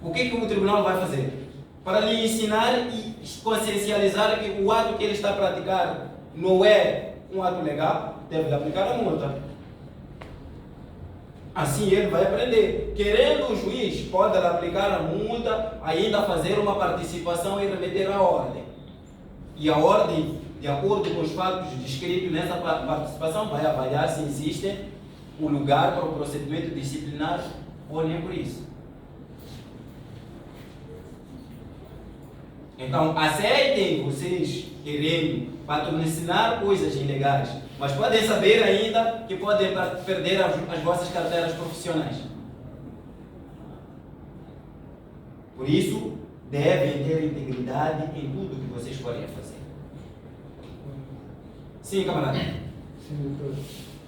O que o tribunal vai fazer? Para lhe ensinar e consciencializar que o ato que ele está a praticar não é um ato legal, deve aplicar a multa. Assim ele vai aprender. Querendo o juiz, pode aplicar a multa, ainda fazer uma participação e remeter a ordem. E a ordem, de acordo com os fatos descritos nessa participação, vai avaliar se existe o lugar para o procedimento disciplinar ou nem por isso. Então, aceitem vocês querendo patrocinar coisas ilegais, mas podem saber ainda que podem perder as vossas carteiras profissionais. Por isso, devem ter integridade em tudo que vocês forem fazer. Sim, camarada. Sim, doutor.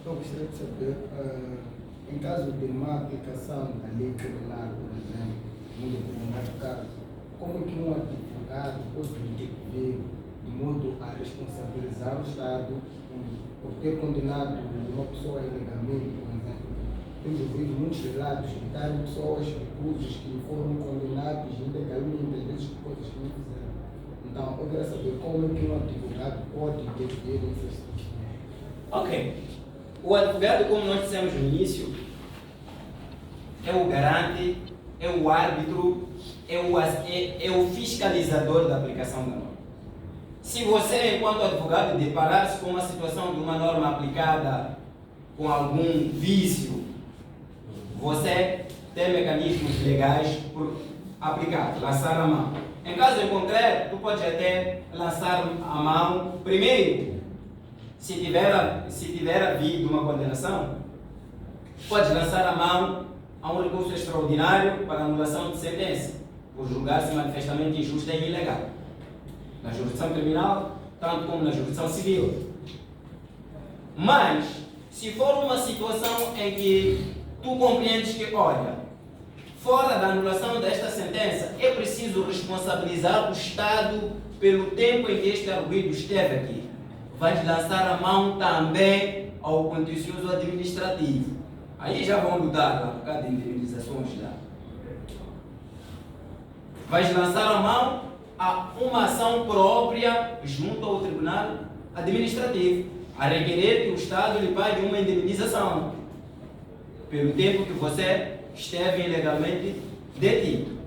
Eu gostaria de saber, em caso de má aplicação da lei criminal, por exemplo, no determinado caso, como é que um advogado pode intervir de modo a responsabilizar o Estado por ter condenado uma pessoa ilegalmente, por exemplo? Temos ouvido muitos relatos de tais pessoas, reclusos que foram condenados ilegalmente, às vezes por coisas que não fizeram. Então, eu quero saber como é que um advogado pode intervir nessas situações. Ok. O advogado, como nós dissemos no início, é o garante, é o árbitro, é o fiscalizador da aplicação da norma. Se você, enquanto advogado, deparar-se com uma situação de uma norma aplicada com algum vício, você tem mecanismos legais por aplicar, lançar a mão. Em caso em concreto, tu pode até lançar a mão primeiro. Se tiver havido uma condenação, pode lançar a mão a um recurso extraordinário para anulação de sentença, por julgar-se manifestamente injusta e ilegal, na jurisdição criminal, tanto como na jurisdição civil. Mas, se for uma situação em que tu compreendes que, olha, fora da anulação desta sentença, é preciso responsabilizar o Estado pelo tempo em que este arguido esteve aqui. Vais lançar a mão também ao contencioso administrativo. Aí já vão lutar lá por causa de indemnizações lá. Vais lançar a mão a uma ação própria junto ao Tribunal Administrativo. a requerer que o Estado lhe pague uma indemnização pelo tempo que você esteve ilegalmente detido.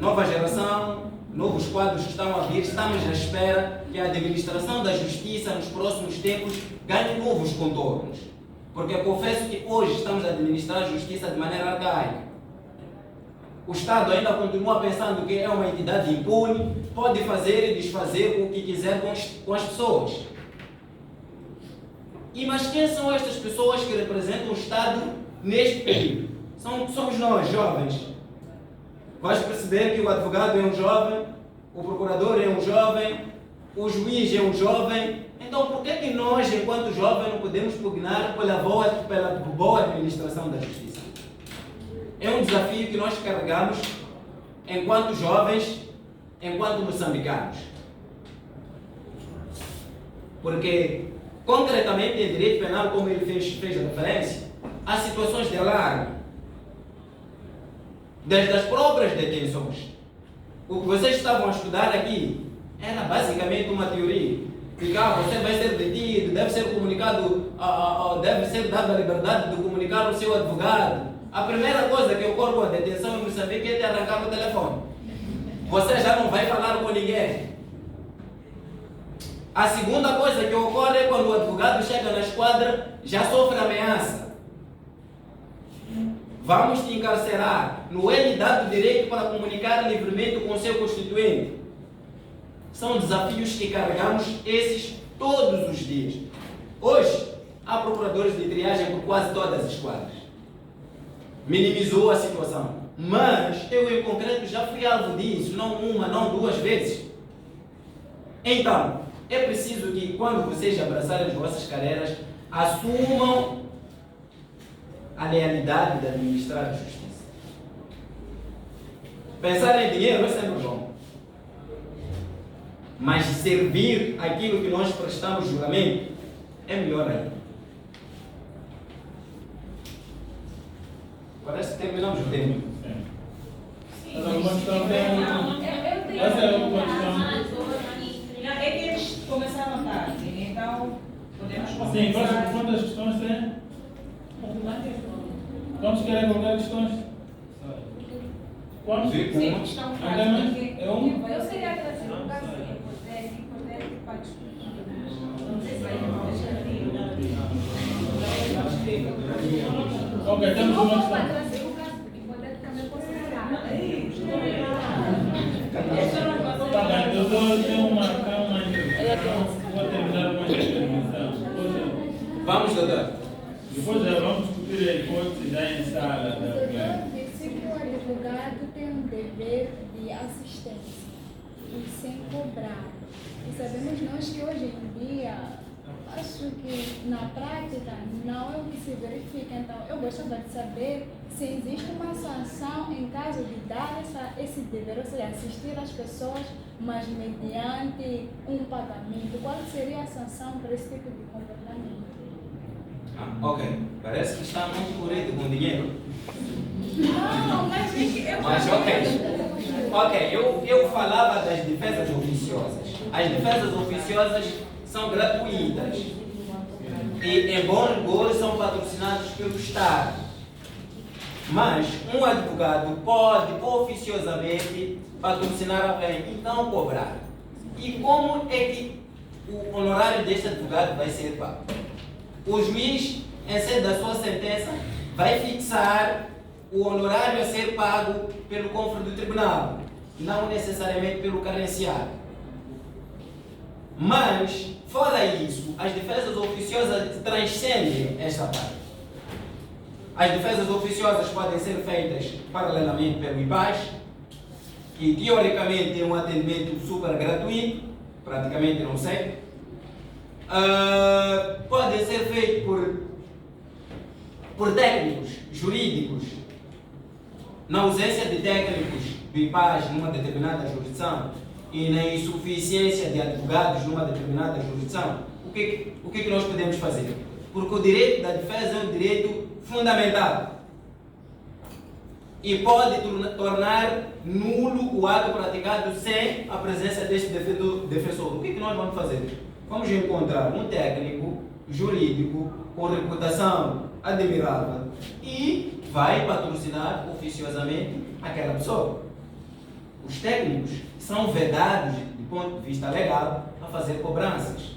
Nova geração, novos quadros que estão a vir, estamos à espera que a administração da justiça nos próximos tempos ganhe novos contornos. Porque eu confesso que hoje estamos a administrar a justiça de maneira arcaica. O Estado ainda continua pensando que é uma entidade impune, pode fazer e desfazer o que quiser com as pessoas. Mas quem são estas pessoas que representam o Estado neste período? Somos nós, jovens. Vais perceber que o advogado é um jovem, o procurador é um jovem, o juiz é um jovem. Então, por que nós, enquanto jovens, não podemos pugnar pela boa administração da justiça? É um desafio que nós carregamos enquanto jovens, enquanto moçambicanos. Porque, concretamente, em direito penal, como ele fez referência, há situações de alarme. Desde as próprias detenções. O que vocês estavam a estudar aqui era basicamente uma teoria. Que você vai ser detido, deve ser comunicado, deve ser dada a liberdade de comunicar o seu advogado. A primeira coisa que ocorre com a detenção em Moçambique é te arrancar o telefone. Você já não vai falar com ninguém. A segunda coisa que ocorre é quando o advogado chega na esquadra, já sofre ameaça. Vamos te encarcerar. Não é lhe dado o direito para comunicar livremente com o seu constituinte. São desafios que carregamos esses todos os dias. Hoje, há procuradores de triagem por quase todas as esquadras. Minimizou a situação. Mas eu, em concreto, já fui alvo disso, não uma, não duas vezes. Então, é preciso que, quando vocês abraçarem as vossas carreiras, assumam a lealidade de administrar a justiça. Pensar em dinheiro é sempre bom. Mas servir aquilo que nós prestamos juramento é melhor ainda. Parece que terminamos o tempo. Essa é uma questão. É que eles começaram tarde, então podemos começar. Sim, quantas questões tem? Quantos querem colocar questões? Quantos? Sim, questão É um? eu seria trazer um caso hipotético para discutir. Não sei se vai Ok, temos uma questão. trazer um caso hipotético também Tá bem, eu tenho uma intervenção. Vou terminar com a intervenção. Vamos, doutor. Depois já vamos discutir a hipótese já em sala da Doutor disse que o advogado tem um dever de assistência e sem cobrar. E sabemos nós que hoje em dia, acho que na prática não é o que se verifica. Então, eu gostaria de saber se existe uma sanção em caso de dar esse dever, ou seja, assistir as pessoas, mas mediante um pagamento. Qual seria a sanção para esse tipo de comportamento? Ok, parece que está muito correto com dinheiro. Não, mas eu... Mas ok, eu falava das defesas oficiosas. As defesas oficiosas são gratuitas e, em bom rigor, são patrocinadas pelo Estado. Mas um advogado pode oficiosamente patrocinar alguém e não cobrar. E como é que o honorário deste advogado vai ser pago? O juiz, em sede da sua sentença, vai fixar o honorário a ser pago pelo cofre do tribunal, não necessariamente pelo carenciado. Mas, fora isso, as defesas oficiosas transcendem esta parte. As defesas oficiosas podem ser feitas paralelamente pelo IPAS, que teoricamente é um atendimento super gratuito, praticamente não sei. Podem ser feitos por técnicos jurídicos. Na ausência de técnicos do IPAS numa determinada jurisdição e na insuficiência de advogados numa determinada jurisdição, o que nós podemos fazer? Porque o direito da defesa é um direito fundamental e pode tornar nulo o ato praticado sem a presença deste defensor. O que nós vamos fazer? vamos encontrar um técnico jurídico com reputação admirável e vai patrocinar oficiosamente aquela pessoa. Os técnicos são vedados, do ponto de vista legal, a fazer cobranças.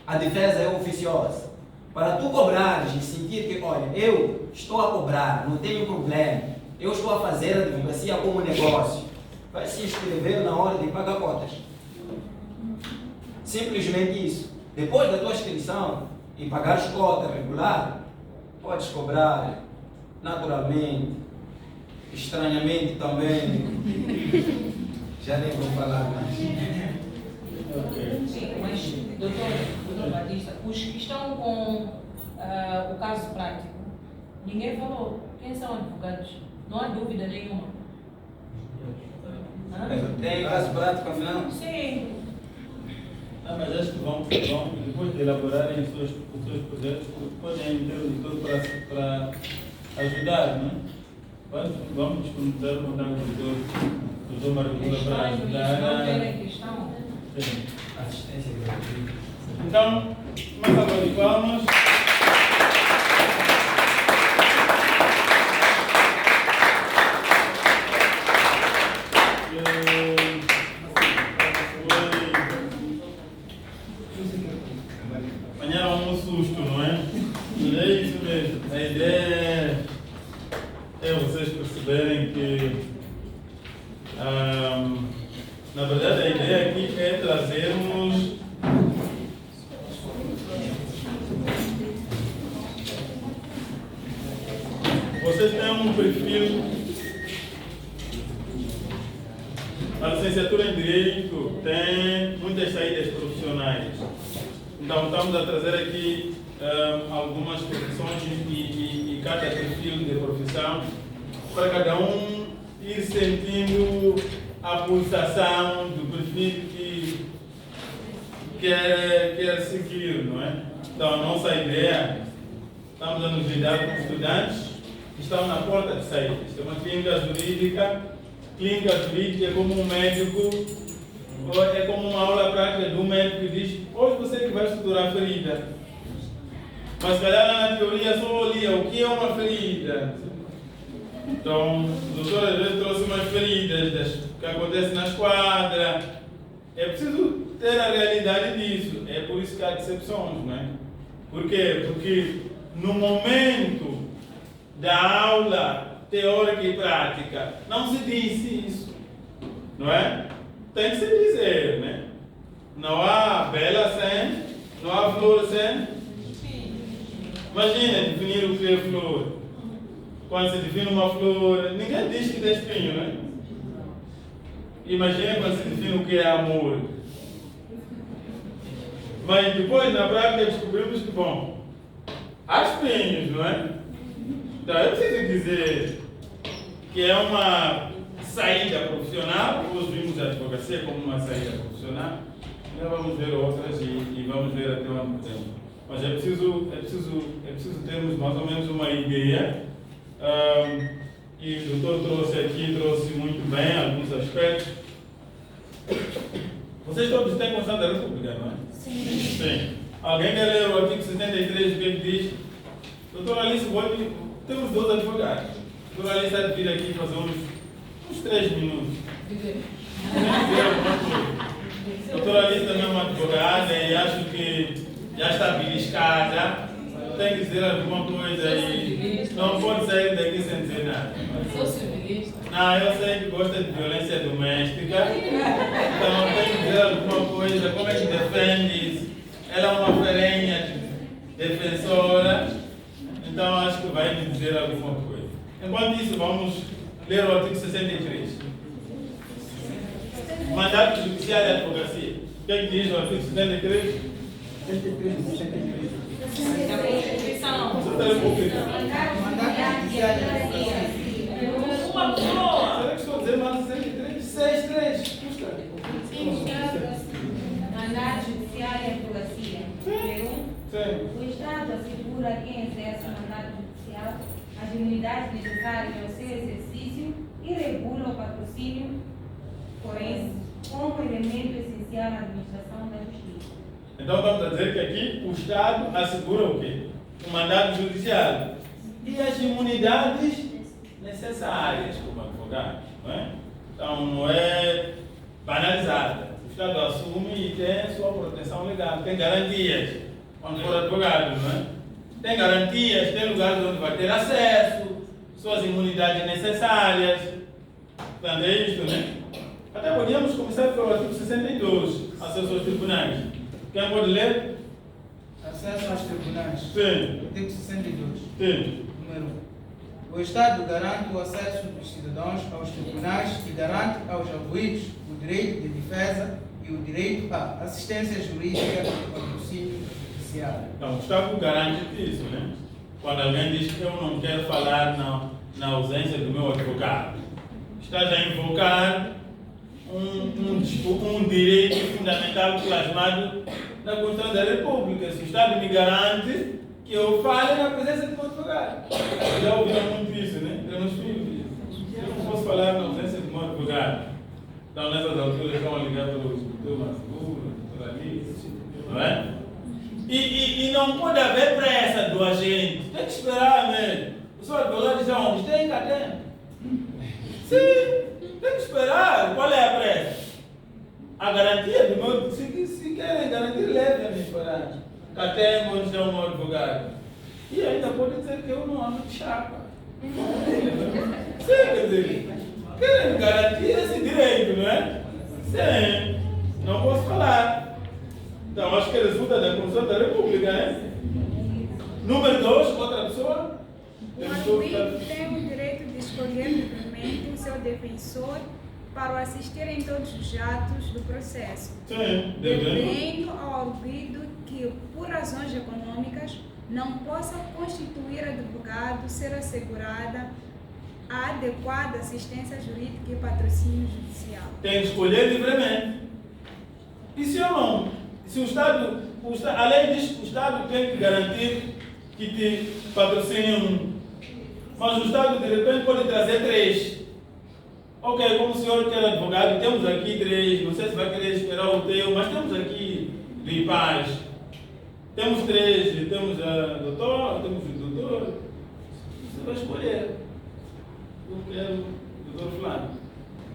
A defesa é oficiosa. Para tu cobrares e sentir que, olha, eu estou a cobrar, não tenho problema, eu estou a fazer a advocacia como negócio, vai se inscrever na hora de pagar cotas. Simplesmente isso. Depois da tua inscrição e pagares cota regular, podes cobrar naturalmente, estranhamente também. Já nem vou falar mais. Sim, mas, doutor Batista, os que estão com o caso prático, ninguém falou quem são advogados, não há dúvida nenhuma. Tem caso prático, afinal? Sim. Mas acho que vão, depois de elaborarem os seus projetos, podem ter o editor para ajudar, não é? Vamos disponibilizar o contato do doutor Marigula para ajudar. Sim. Assistência gratuita. Então, mais agora de palmas. Amanhã é um susto, não é? Mas é isso mesmo. A ideia é vocês perceberem que, na verdade, a ideia aqui é trazermos vocês têm um perfil. A licenciatura em Direito tem muitas saídas profissionais. Então, estamos a trazer aqui algumas profissões e cada perfil de profissão para cada um ir sentindo a pulsação do perfil que quer seguir, não é? Então, a nossa ideia, estamos a nos lidar com estudantes que estão na porta de saída. Isto é uma clínica jurídica. Clínica jurídica é como um médico, ou é como uma aula prática do médico que diz: hoje você que vai estudar a ferida. Mas, calhar, na teoria só lia o que é uma ferida. Então, o doutor às vezes trouxe umas feridas que acontecem na esquadra. É preciso ter a realidade disso. É por isso que há decepções, não é? Por quê? Porque no momento da aula teórica e prática não se disse isso, não é? Tem que se dizer, né? Não há bela sem, não há flor sem. Imagina definir o que é flor. Quando se define uma flor, ninguém diz que tem espinho, né? Imagina quando se define o que é amor. Mas depois, na prática, descobrimos que, bom, há espinhos, não é? Então, eu preciso dizer que é uma saída profissional. Hoje vimos a advocacia como uma saída profissional. Nós vamos ver outras e vamos ver até onde podemos. Mas é preciso termos mais ou menos uma ideia. E o doutor trouxe muito bem alguns aspectos. Vocês todos têm Constituição da República, não é? Sim. Alguém quer ler o artigo 73, o que ele diz? Doutora Alice, temos 2 advogados. Doutora Alice vai vir aqui fazer uns 3 minutos. Doutora Alice também é uma advogada e acho que já está beliscada. Tem que dizer alguma coisa e não pode sair daqui sem dizer nada. Sou civilista. Não, eu sei que gosta de violência doméstica. Então tem que dizer alguma coisa. Como é que defende isso? Ela é uma ferrenha defensora. Então acho que vai me dizer alguma coisa. Enquanto isso, vamos ler o artigo 63. Mandato judicial e advocacia. O que é que diz o artigo 73? 73 e 63. Uma pessoa! Será que estou a dizer mais 63? 63. Mandato judicial e advocacia. O Estado assegura a quem exerce o mandato judicial as imunidades necessárias ao seu exercício e regula o patrocínio forense como elemento essencial beneficiar a administração da justiça. Então estamos a dizer que aqui o Estado assegura o quê? O mandato judicial e as imunidades necessárias como advogado, não é? Então não é banalizada. O Estado assume e tem sua proteção legal, tem garantias quando for advogado, não é? Tem garantias, tem lugares onde vai ter acesso, suas imunidades necessárias. Portanto, é isto, né? Até podíamos começar pelo artigo 62, acesso aos tribunais. Quem pode ler? Acesso aos tribunais. Sim. Artigo 62. Sim. Número 1. O Estado garante o acesso dos cidadãos aos tribunais e garante aos arguidos o direito de defesa e o direito à assistência jurídica e patrocínio judiciário. Então, o Estado garante isso, né? Quando alguém diz que eu não quero falar na ausência do meu advogado, está a invocar um direito fundamental plasmado na Constituição da República. Se o Estado me garante que eu fale na presença do meu advogado. Já ouviram muito isso, né? Eu não escrevo isso. Eu não posso falar na ausência do meu advogado. Então, nessas alturas, estão ligados pelo doutor Mascuro, doutor Ali, não é? E não pode haver pressa do agente. Tem que esperar mesmo. O seu advogado diz onde? Tem cadeia. Sim, tem que esperar. Qual é a pressa? A garantia do meu. Se querem garantir, levem-me para Catembo, onde está o meu advogado. E ainda pode dizer que eu não ando de chapa. Sim, quer dizer, querem garantir esse direito, não é? Sim, não posso falar. Então, acho que resulta da Constituição da República, né? Número 2, outra pessoa. O arguido tem o direito de escolher livremente o seu defensor para o assistir em todos os atos do processo. Sim, devendo ao arguido que, por razões econômicas, não possa constituir advogado, ser assegurada a adequada assistência jurídica e patrocínio judicial. Tem que escolher livremente. E se eu não? Se o Estado, a lei diz que o Estado tem que garantir que te patrocine mas o Estado de repente pode trazer 3. Ok, como o senhor quer advogado, temos aqui 3, não sei se vai querer esperar o teu, mas temos aqui de paz. Temos 3, temos a doutor, temos o doutor. Você vai escolher. Eu quero o doutor fulano.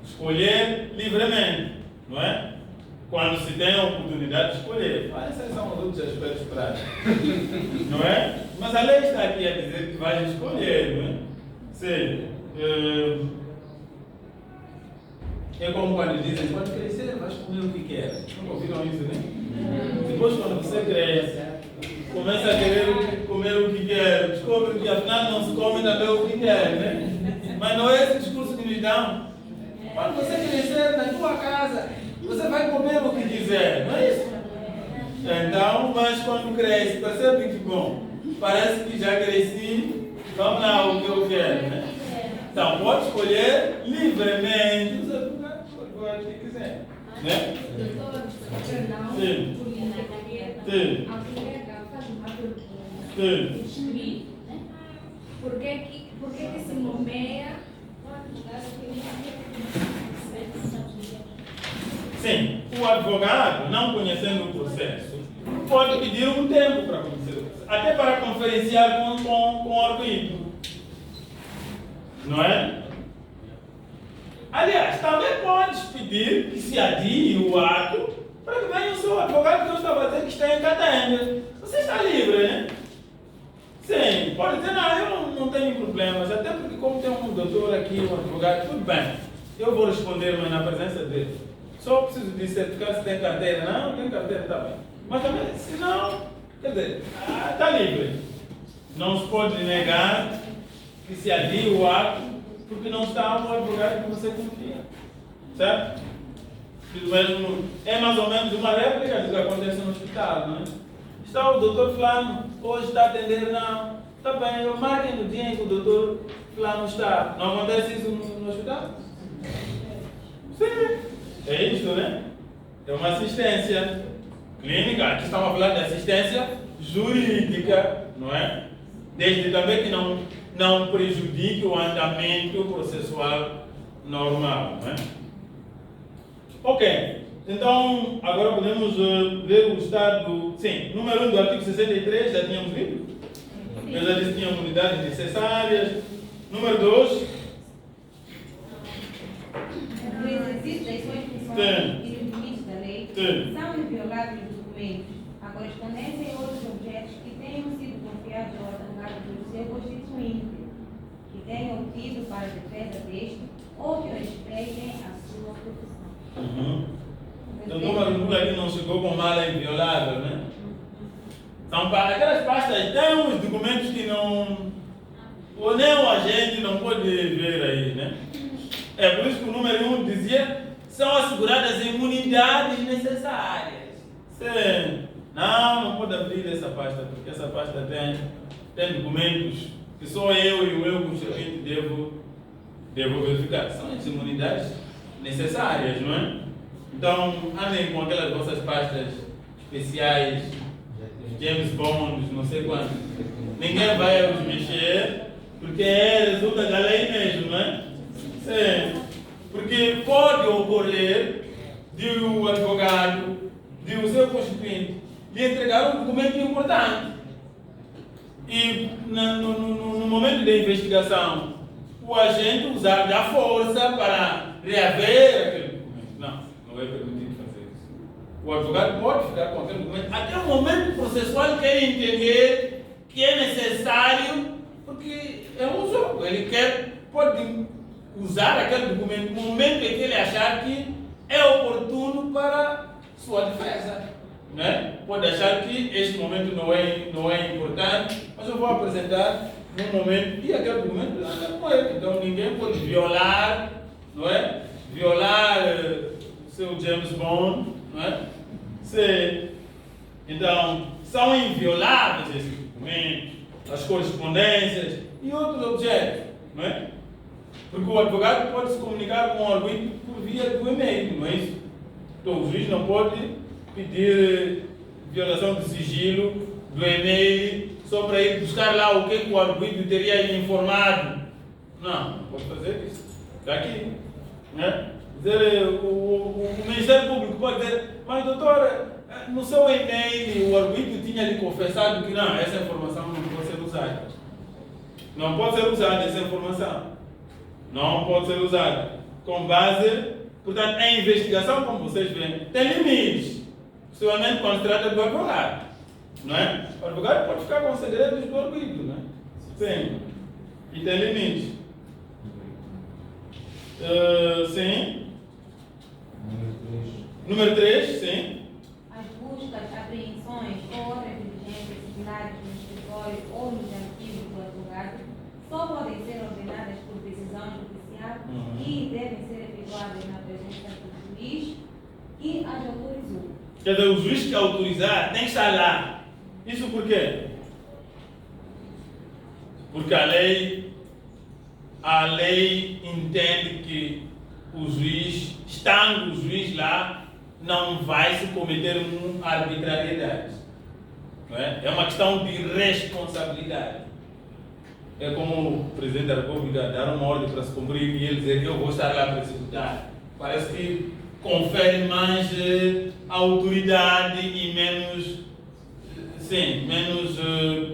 Escolher livremente, não é? Quando se tem a oportunidade de escolher. Esses são outros aspectos práticos. Não é? Mas a lei está aqui a dizer que vai escolher, não é? Sim. É como quando dizem, quando crescer, vais comer o que quer. Nunca ouviram isso, né? Depois, quando você cresce, começa a querer comer o que quer, descobre que afinal não se come também o que quer, né? Mas não é esse discurso que nos dão. Quando você crescer na tua casa, você vai comer o que quiser, não é isso? Então, mas quando cresce, percebe que bom, parece que já cresci, vamos lá o que eu quero, né? Então, pode escolher livremente os advogados que quiser, né? Sim. Sim. Sim. Por que se nomeia? Sim, o advogado, não conhecendo o processo, pode pedir um tempo para conhecer o processo, até para conferenciar com o arguido. Não é? Aliás, também podes pedir que se adie o ato para que venha o seu advogado, que eu estava a dizer que está em Catembo. Você está livre, né? Sim, pode dizer, não, eu não tenho problemas, até porque como tem um doutor aqui, um advogado, tudo bem, eu vou responder, mas na presença dele. Só preciso de certificar se tem carteira. Não, tem carteira, está bem. Mas também, se não, quer dizer, está livre. Não se pode negar que se adie o ato porque não está o advogado que você confia. Certo? É mais ou menos uma réplica do que acontece no hospital, não é? Está o doutor Fulano, hoje está a atender, não. Está bem, eu marquem no dia em que o doutor Fulano está. Não acontece isso no hospital? Sim. É isso, né? É uma assistência clínica. Aqui estamos a falar de assistência jurídica, não é? Desde também que não prejudique o andamento processual normal, não é? Ok. Então, agora podemos ver o estado. Sim, número 1 do artigo 63, já tínhamos lido. Eu já disse que tinham unidades necessárias. Número 2. No exercício das suas funções e dos limites da lei, são invioláveis os documentos, a correspondência e outros objetos que tenham sido confiados ao advogado do seu constituinte, que tenham obtido para a defesa deste ou que respeitem a sua profissão. Então, o número 1 aqui não chegou com mala inviolável, né? São para aquelas pastas, tem uns documentos que não. Ou nem o agente não pode ver aí, né? É por isso que o número 1 dizia: são asseguradas imunidades necessárias. Sim. Não pode abrir essa pasta, porque essa pasta tem documentos que só eu e o meu constituinte devo verificar. São as imunidades necessárias, não é? Então, andem com aquelas vossas pastas especiais, James Bond, não sei quanto. Ninguém vai os mexer, porque resulta da lei mesmo, não é? Sim. Porque pode ocorrer de o advogado, de o seu constituinte, lhe entregar um documento importante. E no momento da investigação, o agente usar da força para reaver aquele documento. Não é permitido fazer isso. O advogado pode ficar com aquele documento até o momento processual que ele entender que é necessário, porque é um jogo. Ele pode usar aquele documento no momento em que ele achar que é oportuno para sua defesa. Né? Pode achar que este momento não é importante, mas eu vou apresentar num momento e aquele documento anda com ele. Então ninguém pode violar, não é? Violar seu James Bond, não é? Então, são invioláveis esses documentos, as correspondências e outros objetos, não é? Porque o advogado pode se comunicar com o arbítrio por via do e-mail, não é isso? Então o juiz não pode pedir violação de sigilo do e-mail só para ir buscar lá o que o arbítrio teria informado. Não pode fazer isso. Está aqui. Né? Dizer, o Ministério Público pode dizer: mas doutor, no seu e-mail o arbítrio tinha lhe confessado que não, essa informação não pode ser usada. Não pode ser usada essa informação. Não pode ser usada. Com base, portanto, a investigação, como vocês veem, tem limites. Principalmente quando se trata do advogado. Não é? O advogado pode ficar com segredos do arbítrio, não é? Sim. E tem limites. Sim. Número 3, sim. As buscas, apreensões ou outras diligências similares no escritório ou nos arquivos do advogado só podem ser ordenadas por decisão judicial e devem ser efetuadas na presença do juiz que as autorizou. Quer dizer, o juiz que autorizar tem que estar lá. Isso por quê? Porque a lei entende que o juiz, estando o juiz lá, não vai se cometer uma arbitrariedade. Não é? É uma questão de responsabilidade. É como o Presidente da República dar uma ordem para se cumprir e ele dizer: eu vou estar lá para executar. Parece que confere mais autoridade e menos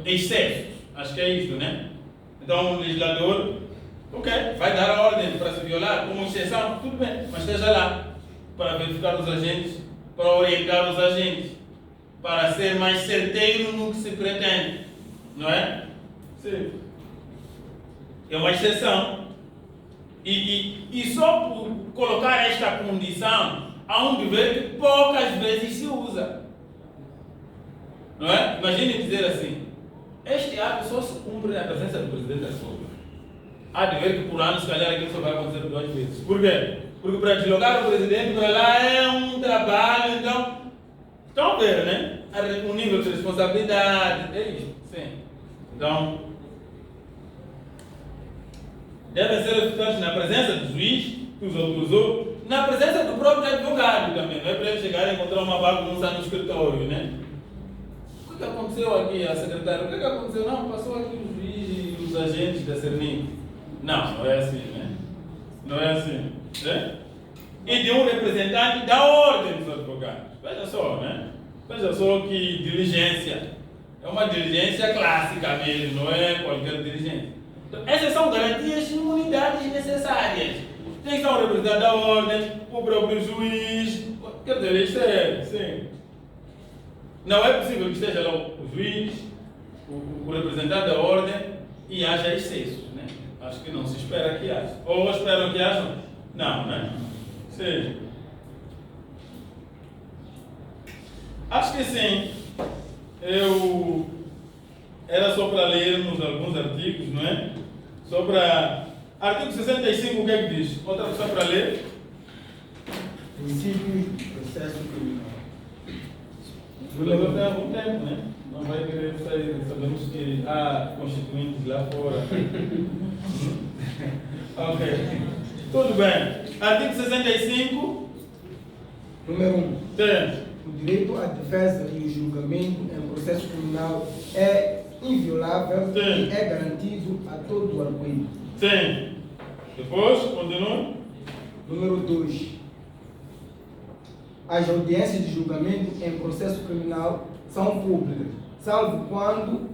excessos. Acho que é isso, né? Então o legislador, vai dar a ordem para se violar, como exceção, tudo bem, mas esteja lá para verificar os agentes, para orientar os agentes, para ser mais certeiro no que se pretende, não é? Sim. É uma exceção. E só por colocar esta condição, há um dever que poucas vezes se usa. Não é? Imagine dizer assim: este ato só se cumpre na presença do Presidente da República. Há de ver que por ano, se calhar, aquilo só vai acontecer 2 vezes. Por quê? Porque para deslocar o Presidente para lá é um trabalho, então... Estão a ver, né? O nível de responsabilidade, é isso. Sim. Então, devem ser efetuados na presença do juiz que os autorizou, na presença do próprio advogado também. Não é para ele chegar e encontrar uma bagunça no escritório, né? O que aconteceu aqui, a secretária? O que aconteceu? Não, passou aqui o juiz e os agentes da Cernim. Não é assim, né? Não é assim. Né? E de um representante da ordem dos advogados. Veja só, né? Veja só que diligência. É uma diligência clássica mesmo, não é qualquer diligência. Então, essas são garantias de imunidades necessárias. Tem que estar o representante da ordem, o próprio juiz. Quer dizer, isto é, sim. Não é possível que esteja lá o juiz, o representante da ordem e haja excessos, né? Acho que não se espera que haja. Ou esperam que haja? Não, né? Sim. Acho que sim. Era só para lermos alguns artigos, não é? Só para... Artigo 65, o que é que diz? Outra pessoa para ler? Princípio de processo criminal. O legal tem algum tempo, né? Não vai querer sair. Sabemos que há constituintes lá fora. Ok. Tudo bem. Artigo 65. Número 1. Sim. O direito à defesa e o julgamento em processo criminal é inviolável e é garantido a todo o arguido. Sim. Depois, continua. Número 2. As audiências de julgamento em processo criminal são públicas, salvo quando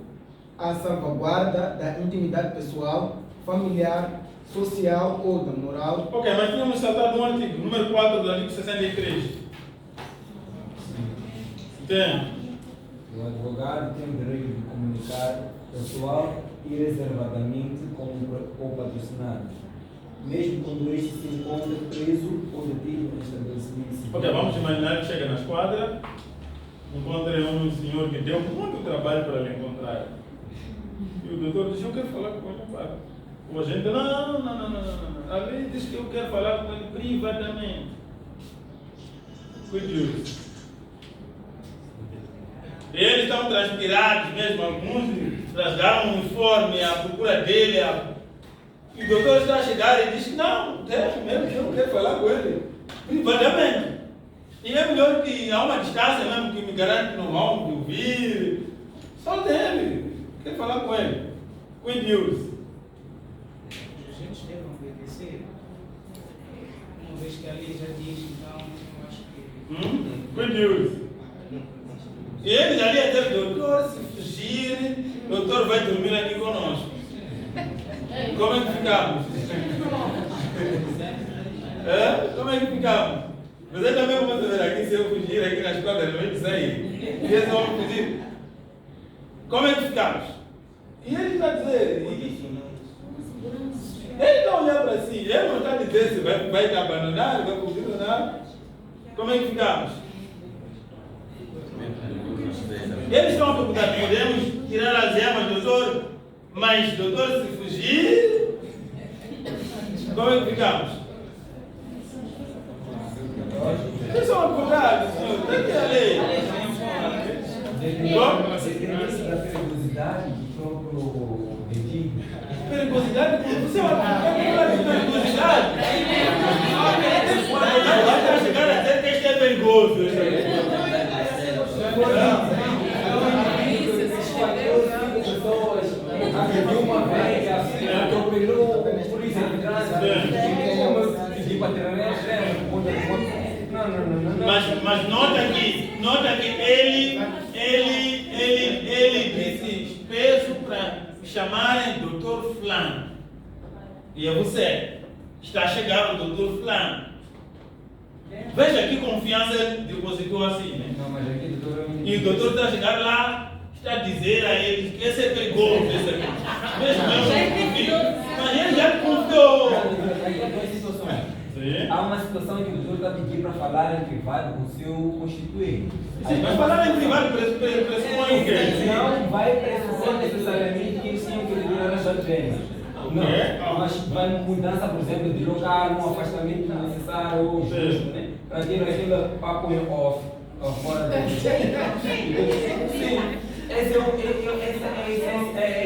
há salvaguarda da intimidade pessoal, familiar, social ou da moral. Ok, mas tínhamos saltado um artigo, número 4 do artigo 63. Tem. O advogado tem o direito de comunicar pessoal e reservadamente com o patrocinado, mesmo quando este se encontra preso ou detido em estabelecimento civil. Ok, vamos imaginar que chega na esquadra, encontra um senhor que deu muito trabalho para lhe encontrar. E o doutor diz: eu quero falar com ele, para. O agente: não. Ali diz que eu quero falar com ele privatamente. Cuide. Eles estão transpirados mesmo, alguns rasgaram o uniforme à procura dele. E o doutor está a chegar e diz: não, eu quero falar com ele privatamente. E é melhor que há uma distância mesmo que me garante que não vão me ouvir. Só dele, quero falar com ele. Cuide-os. Os agentes devem obedecer. Uma vez que a lei já diz, então eu acho que. Cuide-os. E eles ali até o doutor, se fugir, o doutor vai dormir aqui conosco. Como é que ficamos? Como é que ficamos? Você também pode ver aqui, se eu fugir aqui nas quadras, não vai sair. E eles vão fugir. Como é que ficamos? E ele está a dizer, ele está a olhar para si, ele não está a dizer se vai te abandonar, vai fugir ou não. Como é que ficamos? Eles estão a perguntar: podemos tirar as gemas, doutor? Mas, doutor, se fugir, como é que ficamos? Eles são advogados, senhor. Tem que a lei. Depende da perigosidade do próprio detido. Perigosidade? Você é um advogado de perigosidade? Vai chegar a dizer que este é perigoso. Uma vez atropelou por polícia de trânsito, pedi para tirar mas nota que ele disse: peço para chamarem doutor Fulano. E é você. Está a chegar o doutor Fulano. Veja que confiança ele depositou assim, né? Não, mas aqui, doutor, e o doutor está a chegar lá, está a dizer a eles que esse é perigoso, esse é perigoso. Mas ele já confiou. Há uma situação em que o doutor está pedindo para falar em privado com o seu constituinte. Sim, mas falar em privado pressupõe o quê? Não vai pressupor necessariamente que eles tinham que eliminar as algemas. Não, mas vai mudança, por exemplo, de local, um afastamento necessário ou justo, né? Para ter aquele papo em off, fora da sim, esse é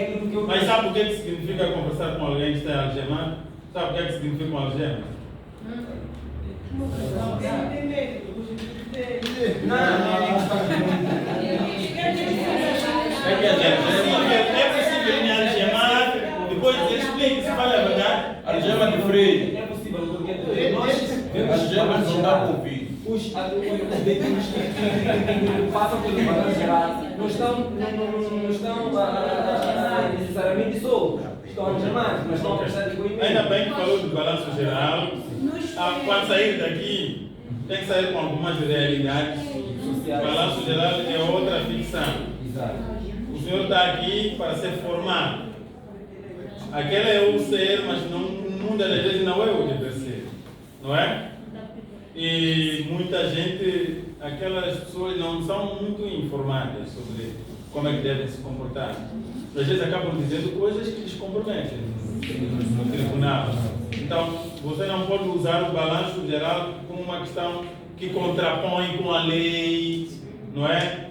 aquilo que eu... Mas sabe o que significa conversar com alguém que está algemado? Sabe o que significa uma algema? É possível me algemar, depois ele explica se vale a verdade. Algema de freio. É possível, porque as gemas não dá convite. os detidos que passam pelo balanço geral não estão necessariamente soltos, estão algemados, mas estão a prestar depoimento. Ainda bem que falou do balanço geral. Quando sair daqui, tem que sair com algumas realidades. O balanço geral é outra ficção. O senhor está aqui para ser formado. Aquele é o ser, mas muitas das vezes não é o dever ser. Não é? E muita gente, aquelas pessoas não são muito informadas sobre como é que devem se comportar. Às vezes acabam dizendo coisas que lhes comprometem no tribunal. Então, você não pode usar o balanço geral como uma questão que contrapõe com a lei, não é?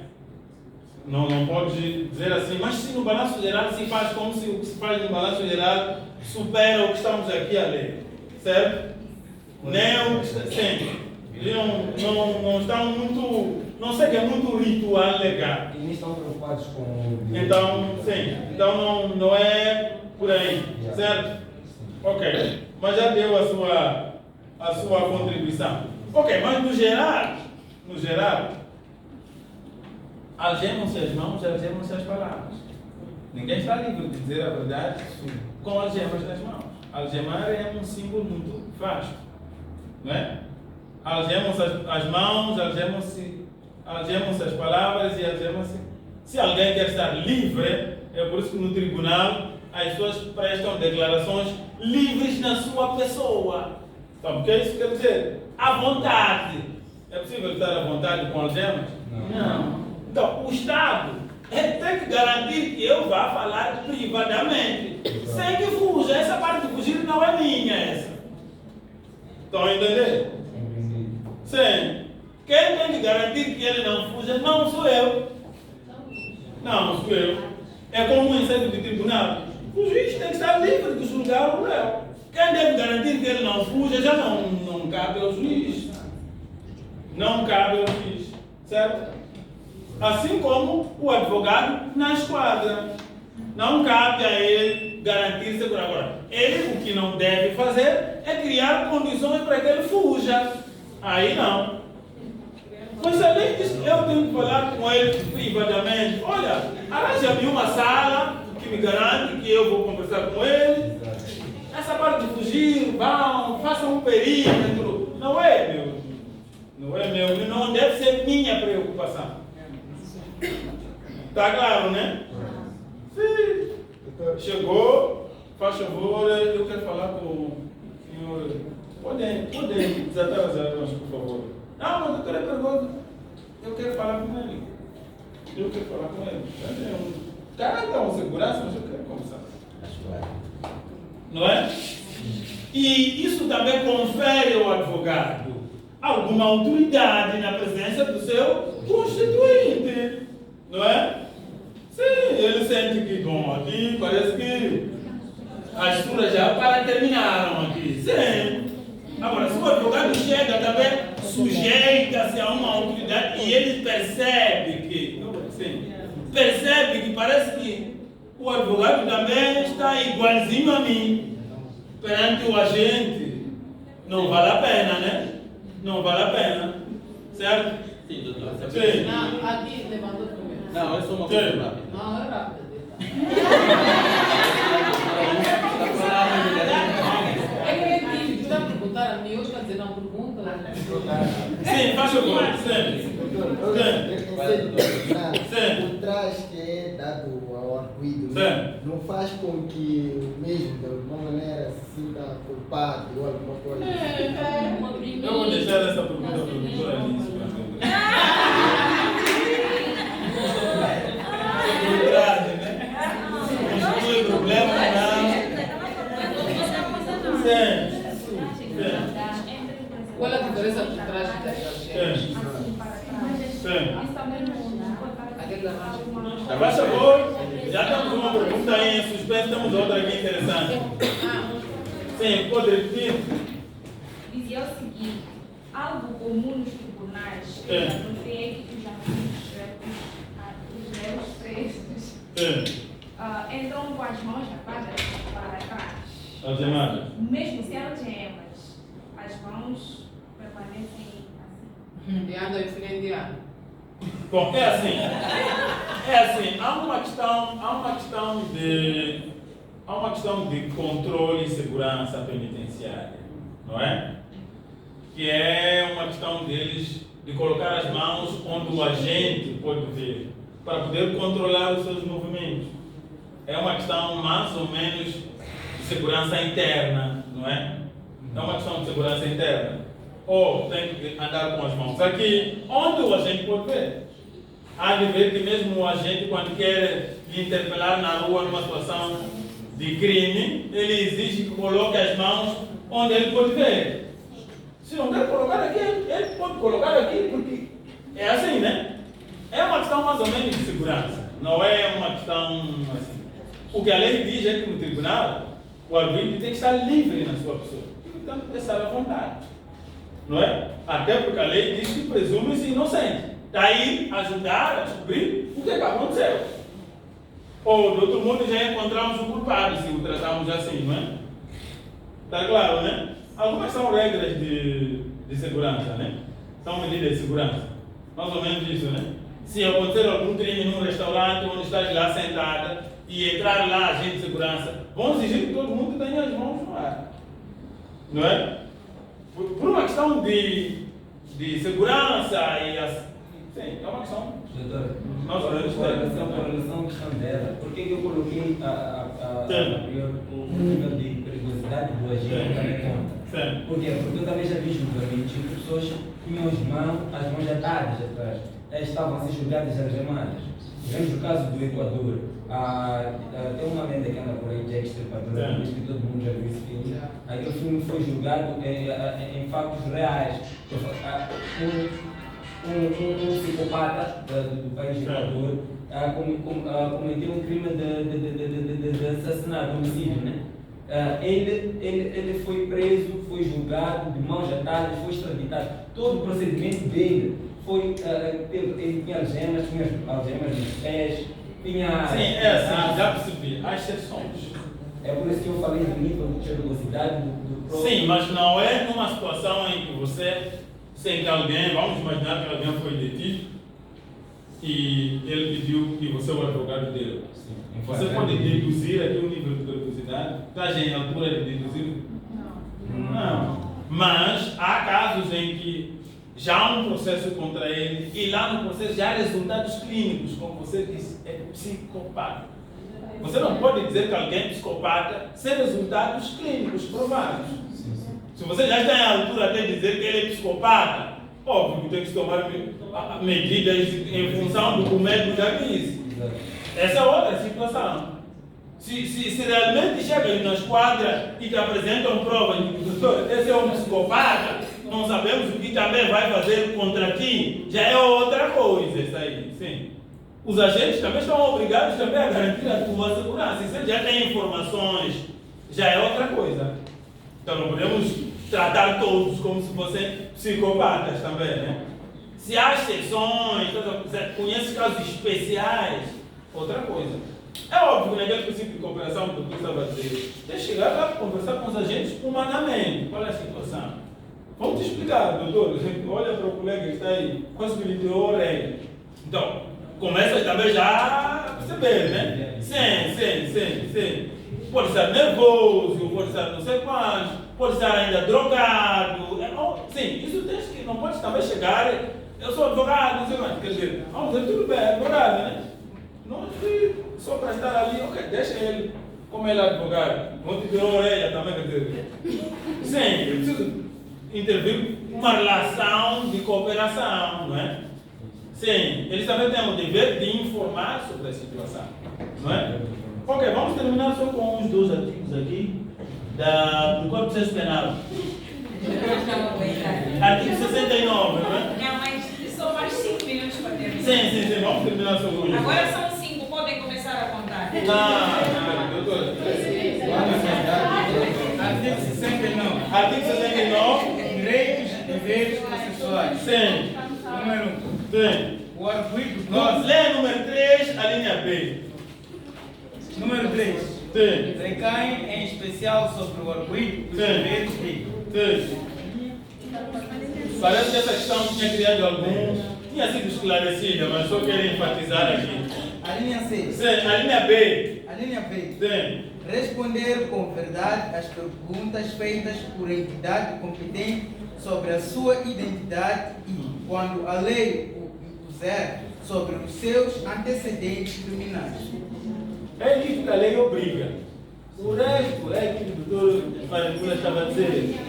Não pode dizer assim, mas se no balanço geral se faz como se o que se faz no balanço geral supera o que estamos aqui a ler, certo? Nem o que sim. Não estão muito, não sei que é muito ritual legal. E nem estão preocupados com... Então, sim, então não é por aí, certo? Ok, mas já deu a sua contribuição. Ok, mas no geral, algemam-se as mãos, algemam-se as palavras. Ninguém está livre de dizer a verdade com algemas nas mãos. Algemar é um símbolo muito vasto, não é? Algemam-se as mãos, algemam-se as palavras e algemam-se. Se alguém quer estar livre, é por isso que no tribunal as pessoas prestam declarações livres na sua pessoa. Sabe o que isso quer dizer? À vontade. É possível estar à vontade com algemas? Não. Então, o Estado tem que garantir que eu vá falar privadamente, sem que fuja. Essa parte de fugir não é minha, essa. Estão a entender? Sim. Quem tem que garantir que ele não fuja não sou eu. Não sou eu. É como em sede de tribunal. O juiz tem que estar livre de julgar o réu. Quem deve garantir que ele não fuja já não cabe ao juiz. Não cabe ao juiz. Certo? Assim como o advogado na esquadra. Não cabe a ele garantir segurança. Agora, ele o que não deve fazer é criar condições para que ele fuja. Aí não. Mas a lei diz que eu tenho que falar com ele privadamente. Olha, arranja-me uma sala que me garante que eu vou conversar com ele. Essa parte de fugir, façam um perímetro. Não é meu. Não deve ser minha preocupação. Está claro, né? Sim. Chegou, faz favor, eu quero falar com o senhor. Podem desatar as armas, por favor. Não, mas doutor é pergunta. Eu quero falar com ele. O cara dá uma segurança, mas eu quero conversar. Não é? E isso também confere ao advogado alguma autoridade na presença do seu constituinte. Não é? Sim, ele sente que, bom, aqui parece que as estruturas já terminaram aqui. Sim. Agora, se o advogado chega também, sujeita-se a uma autoridade e ele percebe que parece que o advogado também está igualzinho a mim perante o agente. Não vale a pena, né? Não vale a pena. Certo? Sim, doutor. Sim. Não, aqui levantou primeiro. Não, é só uma coisa rápida. Não, é rápido. Está a perguntar a mim, hoje quer dizer, não pergunta. Sim, faz favor. O traje que é dado ao arguido não faz com que o mesmo, de alguma maneira, se sinta culpado ou alguma coisa. Eu vou deixar essa pergunta para o doutor Alice. O traje, né? Constitui problema, não. Qual é a diferença do traje da Sim. Faz favor, já estamos com uma pergunta aí em suspenso, temos outra aqui interessante. Sim, pode repetir? Dizia o seguinte, algo comum nos tribunais é que os réus presos entram com as mãos tapadas para trás. Algemadas. Mesmo sem algemas, as mãos permanecem assim. E anda diferenciado. Bom, é assim, há uma questão de controle e segurança penitenciária, não é? Que é uma questão deles de colocar as mãos onde o agente pode ver, para poder controlar os seus movimentos. É uma questão mais ou menos de segurança interna, não é? É uma questão de segurança interna. Ou tem que andar com as mãos aqui, onde o agente pode ver. Há de ver que mesmo o agente, quando quer lhe interpelar na rua numa situação de crime, ele exige que coloque as mãos onde ele pode ver. Se não quer colocar aqui, ele pode colocar aqui, porque é assim, né? É uma questão mais ou menos de segurança, não é uma questão assim. O que a lei diz é que no tribunal, o arbítrio tem que estar livre na sua pessoa. E, portanto, deixar à vontade. Não é? Até porque a lei diz que presume-se inocente. Daí ajudar a descobrir o que aconteceu. Ou, de outro modo, já encontramos o culpado, se o tratamos assim, não é? Está claro, né? Algumas são regras de segurança, né? São medidas de segurança. Mais ou menos isso, né? Se acontecer algum crime num restaurante onde estás lá sentada e entrar lá agente de segurança, vão exigir que todo mundo tenha as mãos no ar. Não é? Por uma questão de segurança e sim, é uma questão. Doutor, Nossa, com relação à questão dela, por que eu coloquei a nível de perigosidade do agente também conta? Por quê? Porque eu também já vi julgamentos em que pessoas tinham as mãos atadas atrás, elas estavam a ser julgadas e algemadas. Vemos o caso do Equador. Tem uma lenda que anda por aí, Jack Stripador, acho que todo mundo já viu esse filme. Aquele filme foi julgado em fatos reais. Um psicopata do país de Equador cometeu um crime de assassinato, de homicídio, né? Ele foi preso, foi julgado, de mãos atadas, foi extraditado. Todo o procedimento dele foi. Ele tinha algemas nos pés, tinha. Sim, é assim, já percebi. Há exceções. É por isso que eu falei do nível de perigosidade do próprio. Sim, mas não é numa situação em que você, sem que alguém, vamos imaginar que alguém foi detido e ele pediu que você é o advogado dele. Sim. Você pode deduzir aqui o nível de perigosidade? Está em altura de deduzir? Não. Mas há casos em que já há um processo contra ele e lá no processo já há resultados clínicos, como você disse, é psicopata. Você não pode dizer que alguém é psicopata sem resultados clínicos provados. Se você já está em altura até dizer que ele é psicopata, óbvio que tem que tomar medidas em função do que o médico já disse. Essa é outra situação. Se realmente chega ali na esquadra e te apresentam provas de que doutor, esse é um psicopata, não sabemos o que também vai fazer contra ti, já é outra coisa isso aí, sim. Os agentes também estão obrigados também a garantir a tua segurança. Se você já tem informações, já é outra coisa. Então não podemos tratar todos como se fossem psicopatas também, né? Se há exceções, conhece casos especiais, outra coisa. É óbvio que naquele princípio de cooperação que eu estava a dizer, tem que chegar lá para conversar com os agentes humanamente. Qual é a situação? Vamos te explicar, doutor. Olha para o colega que está aí, quase que lhe tirou a orelha. Então, começa também já a perceber, né? Sim. Pode estar nervoso, pode estar não sei quanto, pode estar ainda drogado. Sim, isso tem que, não pode também chegar. Eu sou advogado, não sei quanto. Quer dizer, vamos dizer, tudo bem, advogado, né? Não só para estar ali, ok, deixa ele, como ele é advogado, vão te tirar a orelha também, quer dizer. Sim, eu preciso intervir uma relação de cooperação, não é? Sim, eles também têm o dever de informar sobre a situação, não é? Ok, vamos terminar só com os dois artigos aqui do Código de Processo Penal. Artigo 69, não é? Não, mas só mais 5 minutos para terminar. Sim, vamos terminar só com isso. Agora são 5, podem começar a contar. Não, doutor. Artigo 69. Artigo 69. Direitos e deveres processuais. Sim. Número 1. Sim. O artigo 12. Lê número 3, a linha B. Número 3. Sim. Recaem em especial sobre o artigo os deveres de Parece que essa questão tinha criado tinha sido esclarecida, mas só quero enfatizar aqui. A linha C. Sim, a linha B. A linha B. Sim. Responder com verdade às perguntas feitas por entidade competente sobre a sua identidade e, quando a lei o impuser, sobre os seus antecedentes criminais. É isso que a lei obriga. O resto é que o doutor Maricula estava a dizer.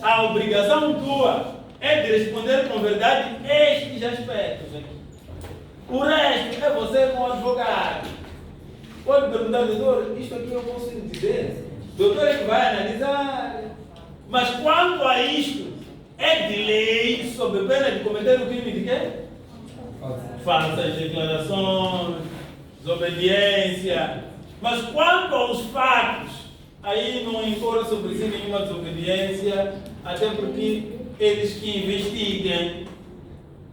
A obrigação tua é de responder com verdade estes aspectos aqui. O resto é você como advogado. Pode perguntar, doutor, isto aqui eu posso lhe dizer. O doutor é que vai analisar. Mas quanto a isto, é de lei sob pena de cometer o crime de quê? Falsas declarações, desobediência. Mas quanto aos fatos, aí não incorre sobre si nenhuma desobediência, até porque eles que investiguem.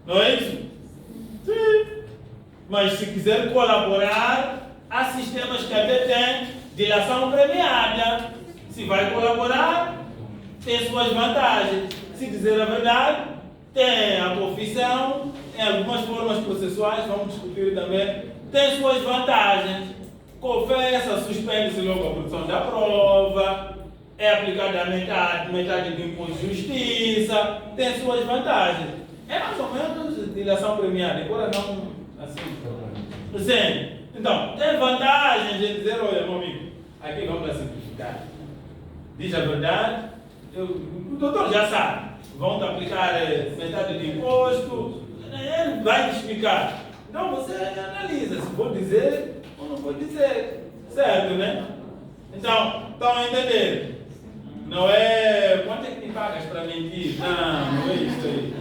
Não é isso? Sim. Mas se quiser colaborar, há sistemas que até têm dilação premiada. Se vai colaborar, tem suas vantagens. Se dizer a verdade, tem a confissão, em algumas formas processuais, vamos discutir também, tem suas vantagens. Confessa, suspende-se logo a produção da prova, é aplicada a metade do imposto de justiça, tem suas vantagens. É mais ou menos dilação premiada, agora não assim. Sim. Então, tem vantagens de dizer, olha, meu amigo, aqui vamos simplificar. Diz a verdade, o doutor já sabe, vão te aplicar metade do imposto, ele vai te explicar. Então você analisa se vou dizer ou não vou dizer. Certo, né? Então, estão a entender? Não é quanto é que me pagas para mentir? Não é isso aí.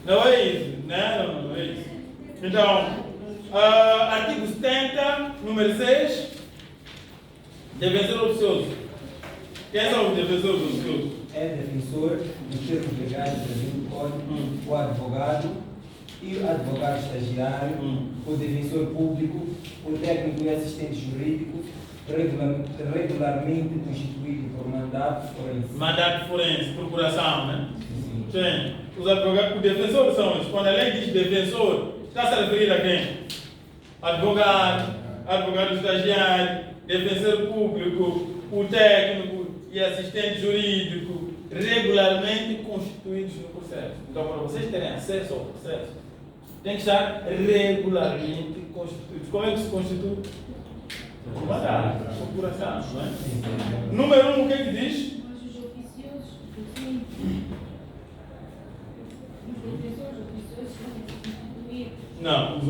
Não é isso, né? Não é isso. Então, artigo 70, número 6, defensor oficioso. Quem são os defensores oficiosos? É defensor, nos termos legais do Código, o advogado e o advogado estagiário, o defensor público, o técnico e assistente jurídico, regularmente constituído por mandato forense. Mandato forense, procuração, né? Sim. Os advogados, os defensores são eles. Quando a lei diz defensor, está se a referir a quem? Advogado, advogado estagiário, defensor público, o técnico e assistente jurídico, regularmente constituídos no processo. Então, para vocês terem acesso ao processo, tem que estar regularmente constituídos. Como é que se constitui? Mandato, procuração, não é? Número 1, o que é que diz? Não, os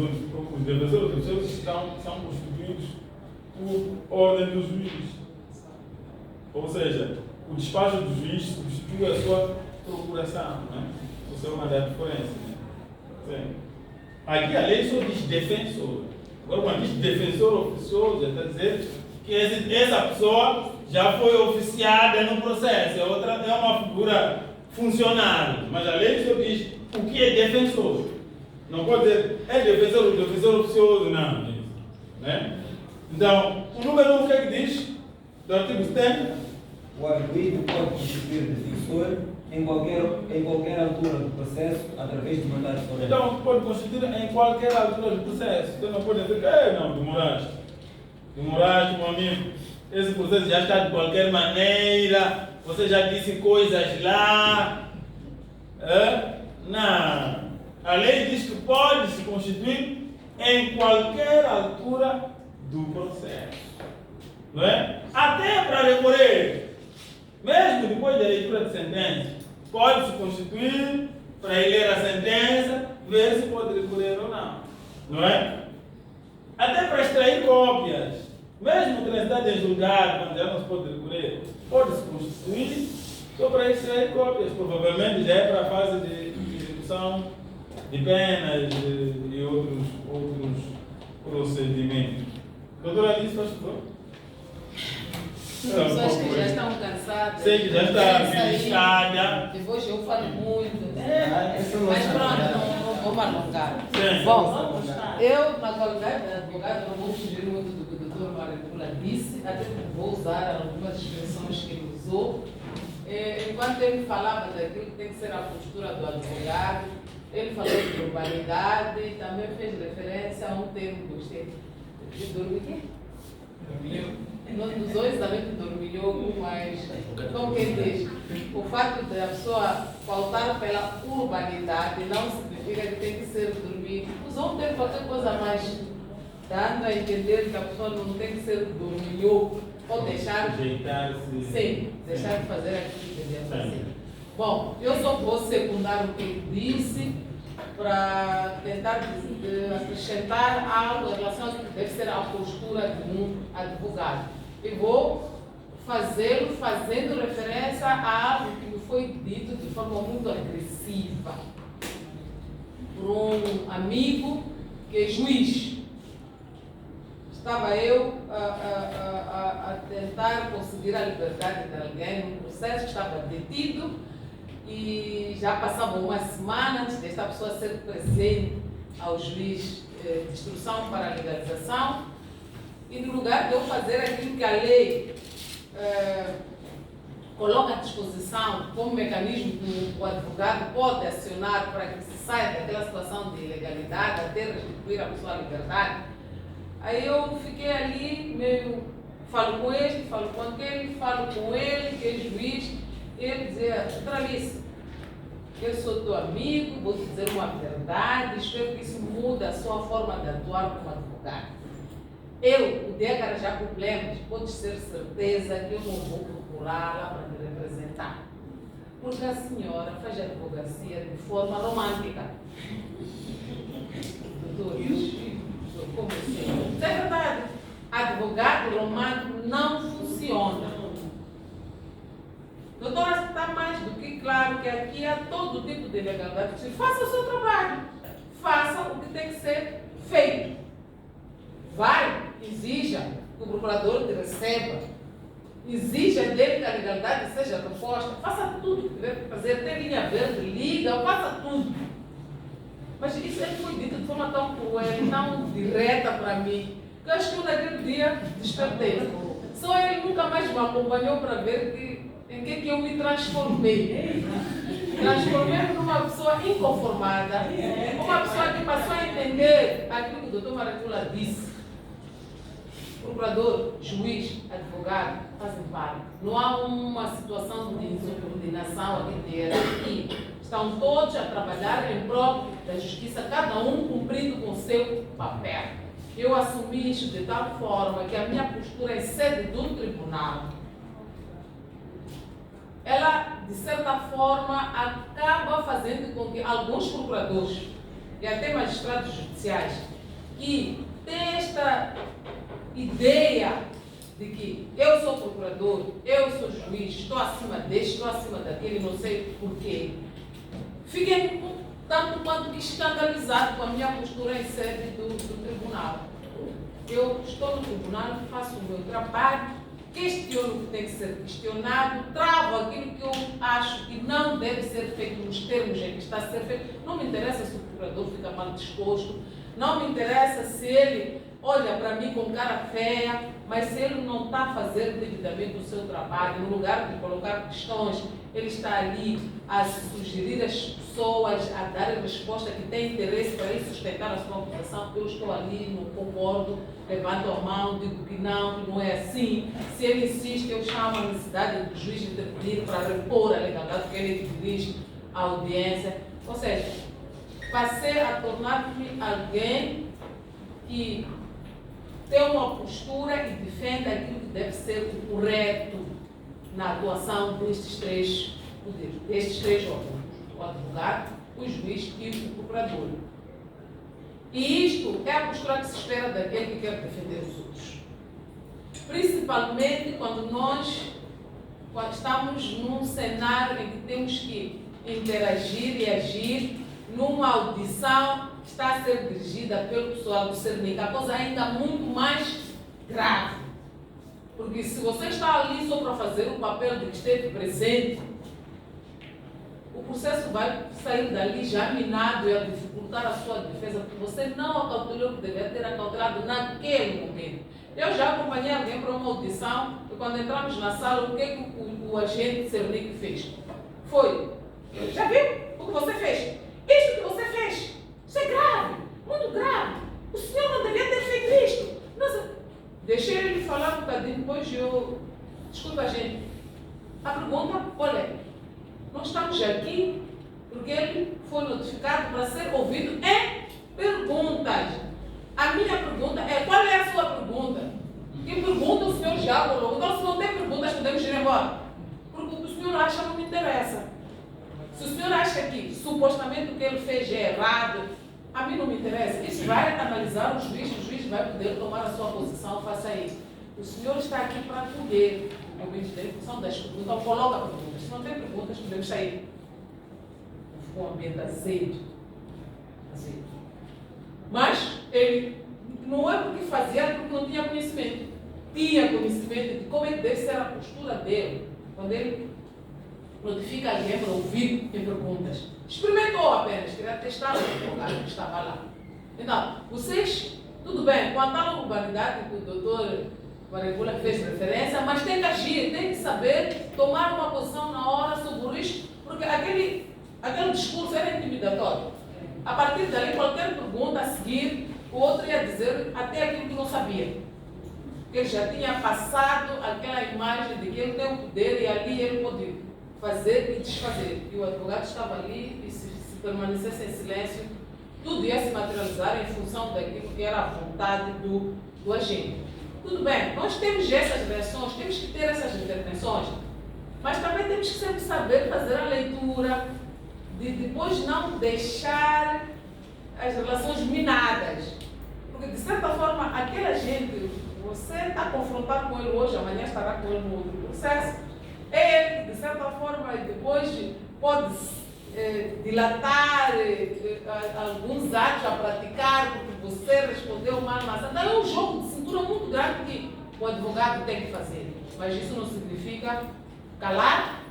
defensores oficiosos são constituídos por ordem do juiz. Ou seja, o despacho do juiz substitui a sua procuração, né? O seu mandato forense. Né? Aqui a lei só diz defensor. Agora, quando diz defensor oficioso, está a dizer que essa pessoa já foi oficiada no processo, é uma figura funcionária. Mas a lei só diz o que é defensor. Não pode dizer é defensor oficioso, não. Né? Então, o número 1, o que é que diz? Do artigo 70? O arguido pode constituir defensor em qualquer altura do processo, através de mandato forense. Então, pode constituir em qualquer altura do processo. Então, não pode dizer, não, demoraste. Demoraste, meu amigo. Esse processo já está de qualquer maneira. Você já disse coisas lá. Não. A lei diz que pode se constituir em qualquer altura do processo. Não é? Até para recorrer. Mesmo depois da leitura de sentença, pode se constituir para ler a sentença, ver se pode recorrer ou não. Não é? Até para extrair cópias, mesmo transitado em julgado, quando já não se pode recorrer, pode se constituir só para extrair cópias. Provavelmente já é para a fase de execução de penas e outros procedimentos. Doutora Alice, faz favor. Pessoas que já estão cansadas. Sei que já está beliscada. Depois eu falo muito. Mas pronto, não vou me alongar. Sim. Bom, eu, na qualidade de advogado, não vou fugir muito do que o doutor Maricula disse, até porque vou usar algumas expressões que ele usou. enquanto ele falava daquilo que tem que ser a postura do advogado, ele falou de urbanidade e também fez referência a um termo que gostei de dormir. Nos dois também de dormilhoco, mas como quem diz, o fato de a pessoa pautar pela urbanidade não significa que tem que ser dormir. Usou um termo qualquer coisa mais, dando a entender que a pessoa não tem que ser dormilhoco ou deixar sim, deixar de fazer aquilo que devia fazer. Bom, eu só vou secundar o que ele disse para tentar acrescentar algo em relação a que deve ser a postura de um advogado. E vou fazê-lo fazendo referência a algo que me foi dito de forma muito agressiva por um amigo que é juiz. Estava eu a tentar conseguir a liberdade de alguém num processo que estava detido e já passava uma semana antes desta pessoa ser presente ao juiz de instrução para a legalização. E no lugar de eu fazer aquilo que a lei coloca à disposição como mecanismo que o advogado pode acionar para que se saia daquela situação de ilegalidade até restituir a pessoa à liberdade, aí eu fiquei ali meio, falo com este, falo com aquele, falo com ele, que é juiz, e ele dizia, doutora Alice, eu sou teu amigo, vou te dizer uma verdade, espero que isso mude a sua forma de atuar como advogado. Eu, o dia que arranjar problemas, pode ter certeza que eu não vou procurá-la para me representar. Porque a senhora faz advocacia de forma romântica. Doutores, como assim? Isso é verdade. Advogado romântico não funciona. Doutora, está mais do que claro que aqui há todo tipo de ilegalidade. Faça o seu trabalho. Faça o que tem que ser feito. Vai, exija que o procurador te receba, exija dele que a legalidade seja reposta, faça tudo o que tiver que fazer, tem linha verde, liga, faça tudo. Mas isso foi dito de forma tão cruel, tão direta para mim, que eu acho que eu naquele dia despertei. Só ele nunca mais me acompanhou para ver em que eu me transformei. Transformei-me numa pessoa inconformada, uma pessoa que passou a entender aquilo que o doutor Maracula disse. Procurador, juiz, advogado, fazem parte. Não há uma situação de insubordinação aqui de hierarquia. Estão todos a trabalhar em prol da justiça, cada um cumprindo com o seu papel. Eu assumi isso de tal forma que a minha postura em sede do tribunal, ela, de certa forma, acaba fazendo com que alguns procuradores e até magistrados judiciais que têm esta ideia de que eu sou procurador, eu sou juiz, estou acima deste, estou acima daquele, não sei porquê, fiquei tanto quanto que escandalizado com a minha postura em sede do tribunal. Eu estou no tribunal, faço o meu trabalho, questiono o que tem que ser questionado, travo aquilo que eu acho que não deve ser feito nos termos em que está a ser feito. Não me interessa se o procurador fica mal disposto, não me interessa se ele olha para mim com cara feia, mas se ele não está a fazer devidamente o seu trabalho, no lugar de colocar questões, ele está ali a sugerir às pessoas, a dar a resposta que tem interesse para ele sustentar a sua acusação. Eu estou ali, não concordo, levanto a mão, digo que não é assim. Se ele insiste, eu chamo a necessidade do juiz intervenir para repor a legalidade, porque ele dirige a audiência. Ou seja, passei a tornar-me alguém que tem uma postura e defende aquilo que deve ser o correto na atuação destes três poderes, destes três órgãos, o advogado, o juiz e o procurador. E isto é a postura que se espera daquele que quer defender os outros. Principalmente quando estamos num cenário em que temos que interagir e agir numa audição que está a ser dirigida pelo pessoal do CERNIC, a coisa ainda muito mais grave. Porque se você está ali só para fazer o papel de que esteve presente, o processo vai sair dali já minado e a dificultar a sua defesa, porque você não acautelou o que deveria ter acautelado naquele momento. Eu já acompanhei alguém para uma audição e quando entramos na sala, o que é que o agente Cernic fez? Foi, já viu o que você fez? Isto que você fez, isso é grave, muito grave. O senhor não devia ter feito isto. Nossa, deixei ele falar um bocadinho, depois eu... Desculpa, gente. A pergunta, olha, nós estamos aqui porque ele foi notificado para ser ouvido em perguntas. A minha pergunta é, qual é a sua pergunta? Que pergunta o senhor já colocou? Então, se não tem perguntas, podemos ir embora. Porque o que o senhor acha não me interessa. Se o senhor acha que supostamente o que ele fez é errado, a mim não me interessa. Isso vai analisar o juiz vai poder tomar a sua posição face a isso. O senhor está aqui para acolher o momento dele, em função das perguntas. Então, coloca perguntas. Se não tem perguntas, podemos sair. Ficou um ambiente azedo. Mas ele não é porque fazia, porque não tinha conhecimento. Tinha conhecimento de como é que deve ser a postura dele quando ele notifica alguém para ouvir em perguntas. Experimentou apenas, queria testar o advogado que estava lá. Então, vocês, tudo bem, com a tal urbanidade que o doutor Guarigula fez referência, mas tem que agir, tem que saber tomar uma posição na hora sobre o risco, porque aquele discurso era intimidatório. A partir dali, qualquer pergunta a seguir, o outro ia dizer até aquilo que não sabia. Porque ele já tinha passado aquela imagem de que ele tem o poder e ali ele pode fazer e desfazer. E o advogado estava ali e se permanecesse em silêncio, tudo ia se materializar em função daquilo que era a vontade do agente. Tudo bem, nós temos essas reações, temos que ter essas intervenções, mas também temos que sempre saber fazer a leitura, de depois não deixar as relações minadas. Porque, de certa forma, aquela gente, você está confrontado com ele hoje, amanhã estará com ele no outro processo, é ele que, de certa forma, depois pode dilatar alguns atos a praticar, porque você respondeu mal, mas então é um jogo de cintura muito grande que o advogado tem que fazer. Mas isso não significa calar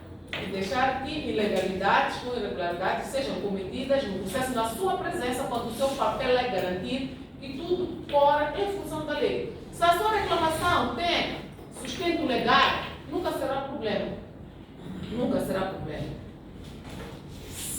e deixar que ilegalidades ou irregularidades sejam cometidas no processo na sua presença, quando o seu papel é garantir que tudo corra em função da lei. Se a sua reclamação tem sustento legal, nunca será problema. Nunca será problema.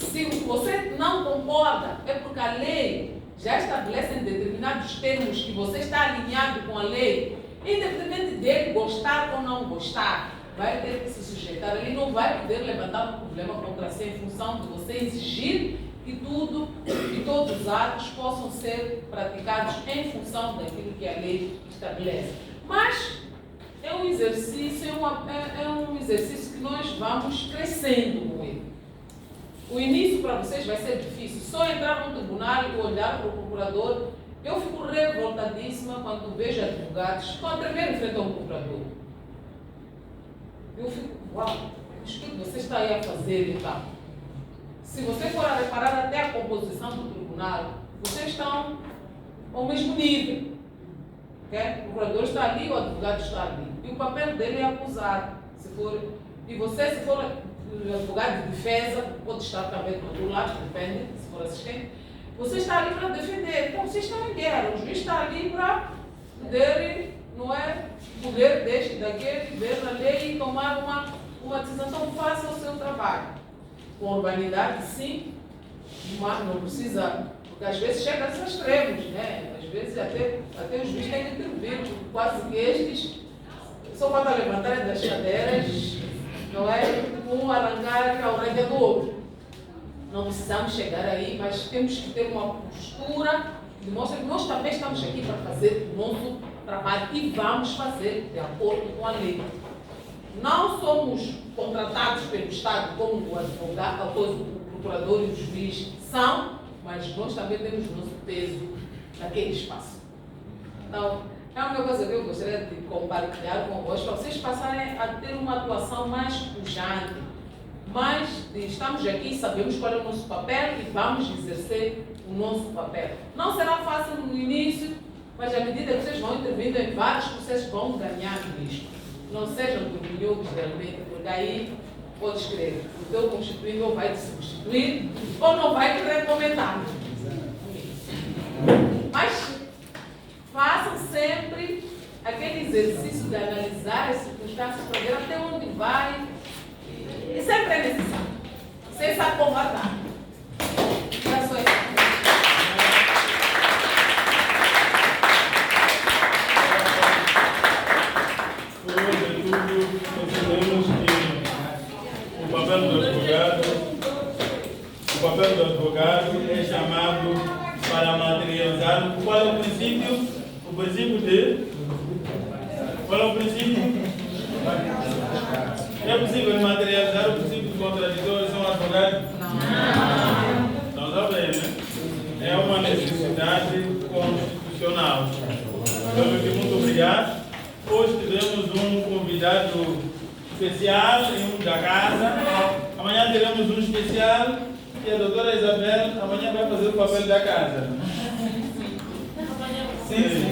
Se você não concorda, é porque a lei já estabelece em determinados termos que você está alinhado com a lei, independente dele gostar ou não gostar, vai ter que se sujeitar. Ele não vai poder levantar um problema contra si em função de você exigir que tudo e todos os atos possam ser praticados em função daquilo que a lei estabelece. Mas é um exercício, é um exercício que nós vamos crescendo com ele. O início para vocês vai ser difícil. Só entrar no tribunal e olhar para o procurador, eu fico revoltadíssima quando vejo advogados que estão a tremer em frente a um procurador. Eu fico, uau, o que você está aí a fazer então? Se você for a reparar até a composição do tribunal, vocês estão ao mesmo nível. Okay? O procurador está ali, o advogado está ali. E o papel dele é acusar. E você, se for advogado de defesa, pode estar também do outro lado, depende, se for assistente, você está ali para defender. Então, vocês estão em guerra. O juiz está ali para poder, não é, poder deste, daquele, ver a lei e tomar uma decisão. Então, faça o seu trabalho. Com urbanidade, sim, mas não precisa, porque às vezes chega a esses extremos, né? Às vezes até o juiz tem que intervir, quase que estes só para levantarem das cadeiras, não é? Um arrancar a orelha do outro. Não precisamos chegar aí, mas temos que ter uma postura que mostra que nós também estamos aqui para fazer o nosso trabalho e vamos fazer de acordo com a lei. Não somos contratados pelo Estado como o advogado, o procurador e o juiz são, mas nós também temos o nosso peso naquele espaço. Então, é uma coisa que eu gostaria de compartilhar convosco, para vocês passarem a ter uma atuação mais pujante, estamos aqui, sabemos qual é o nosso papel e vamos exercer o nosso papel. Não será fácil no início, mas à medida que vocês vão intervindo em vários processos, vão ganhar nisto. Não sejam dorminhocos realmente, porque aí, podes crer, o teu constituinte ou vai te substituir ou não vai te recomendar. Mas façam sempre aquilo exercício de analisar as circunstâncias para ver até onde vai. E sempre é necessário. Sem se acovardar. Era só isso. O papel do advogado é chamado para materializar. Qual é o princípio? O princípio de. Qual é o princípio? É possível materializar o princípio de contraditório sem um advogado? Não está bem, né? É uma necessidade constitucional. Então, aqui, muito obrigado. Hoje tivemos um convidado especial e um da casa. Amanhã teremos um especial e a doutora Isabel amanhã vai fazer o papel da casa. Sim.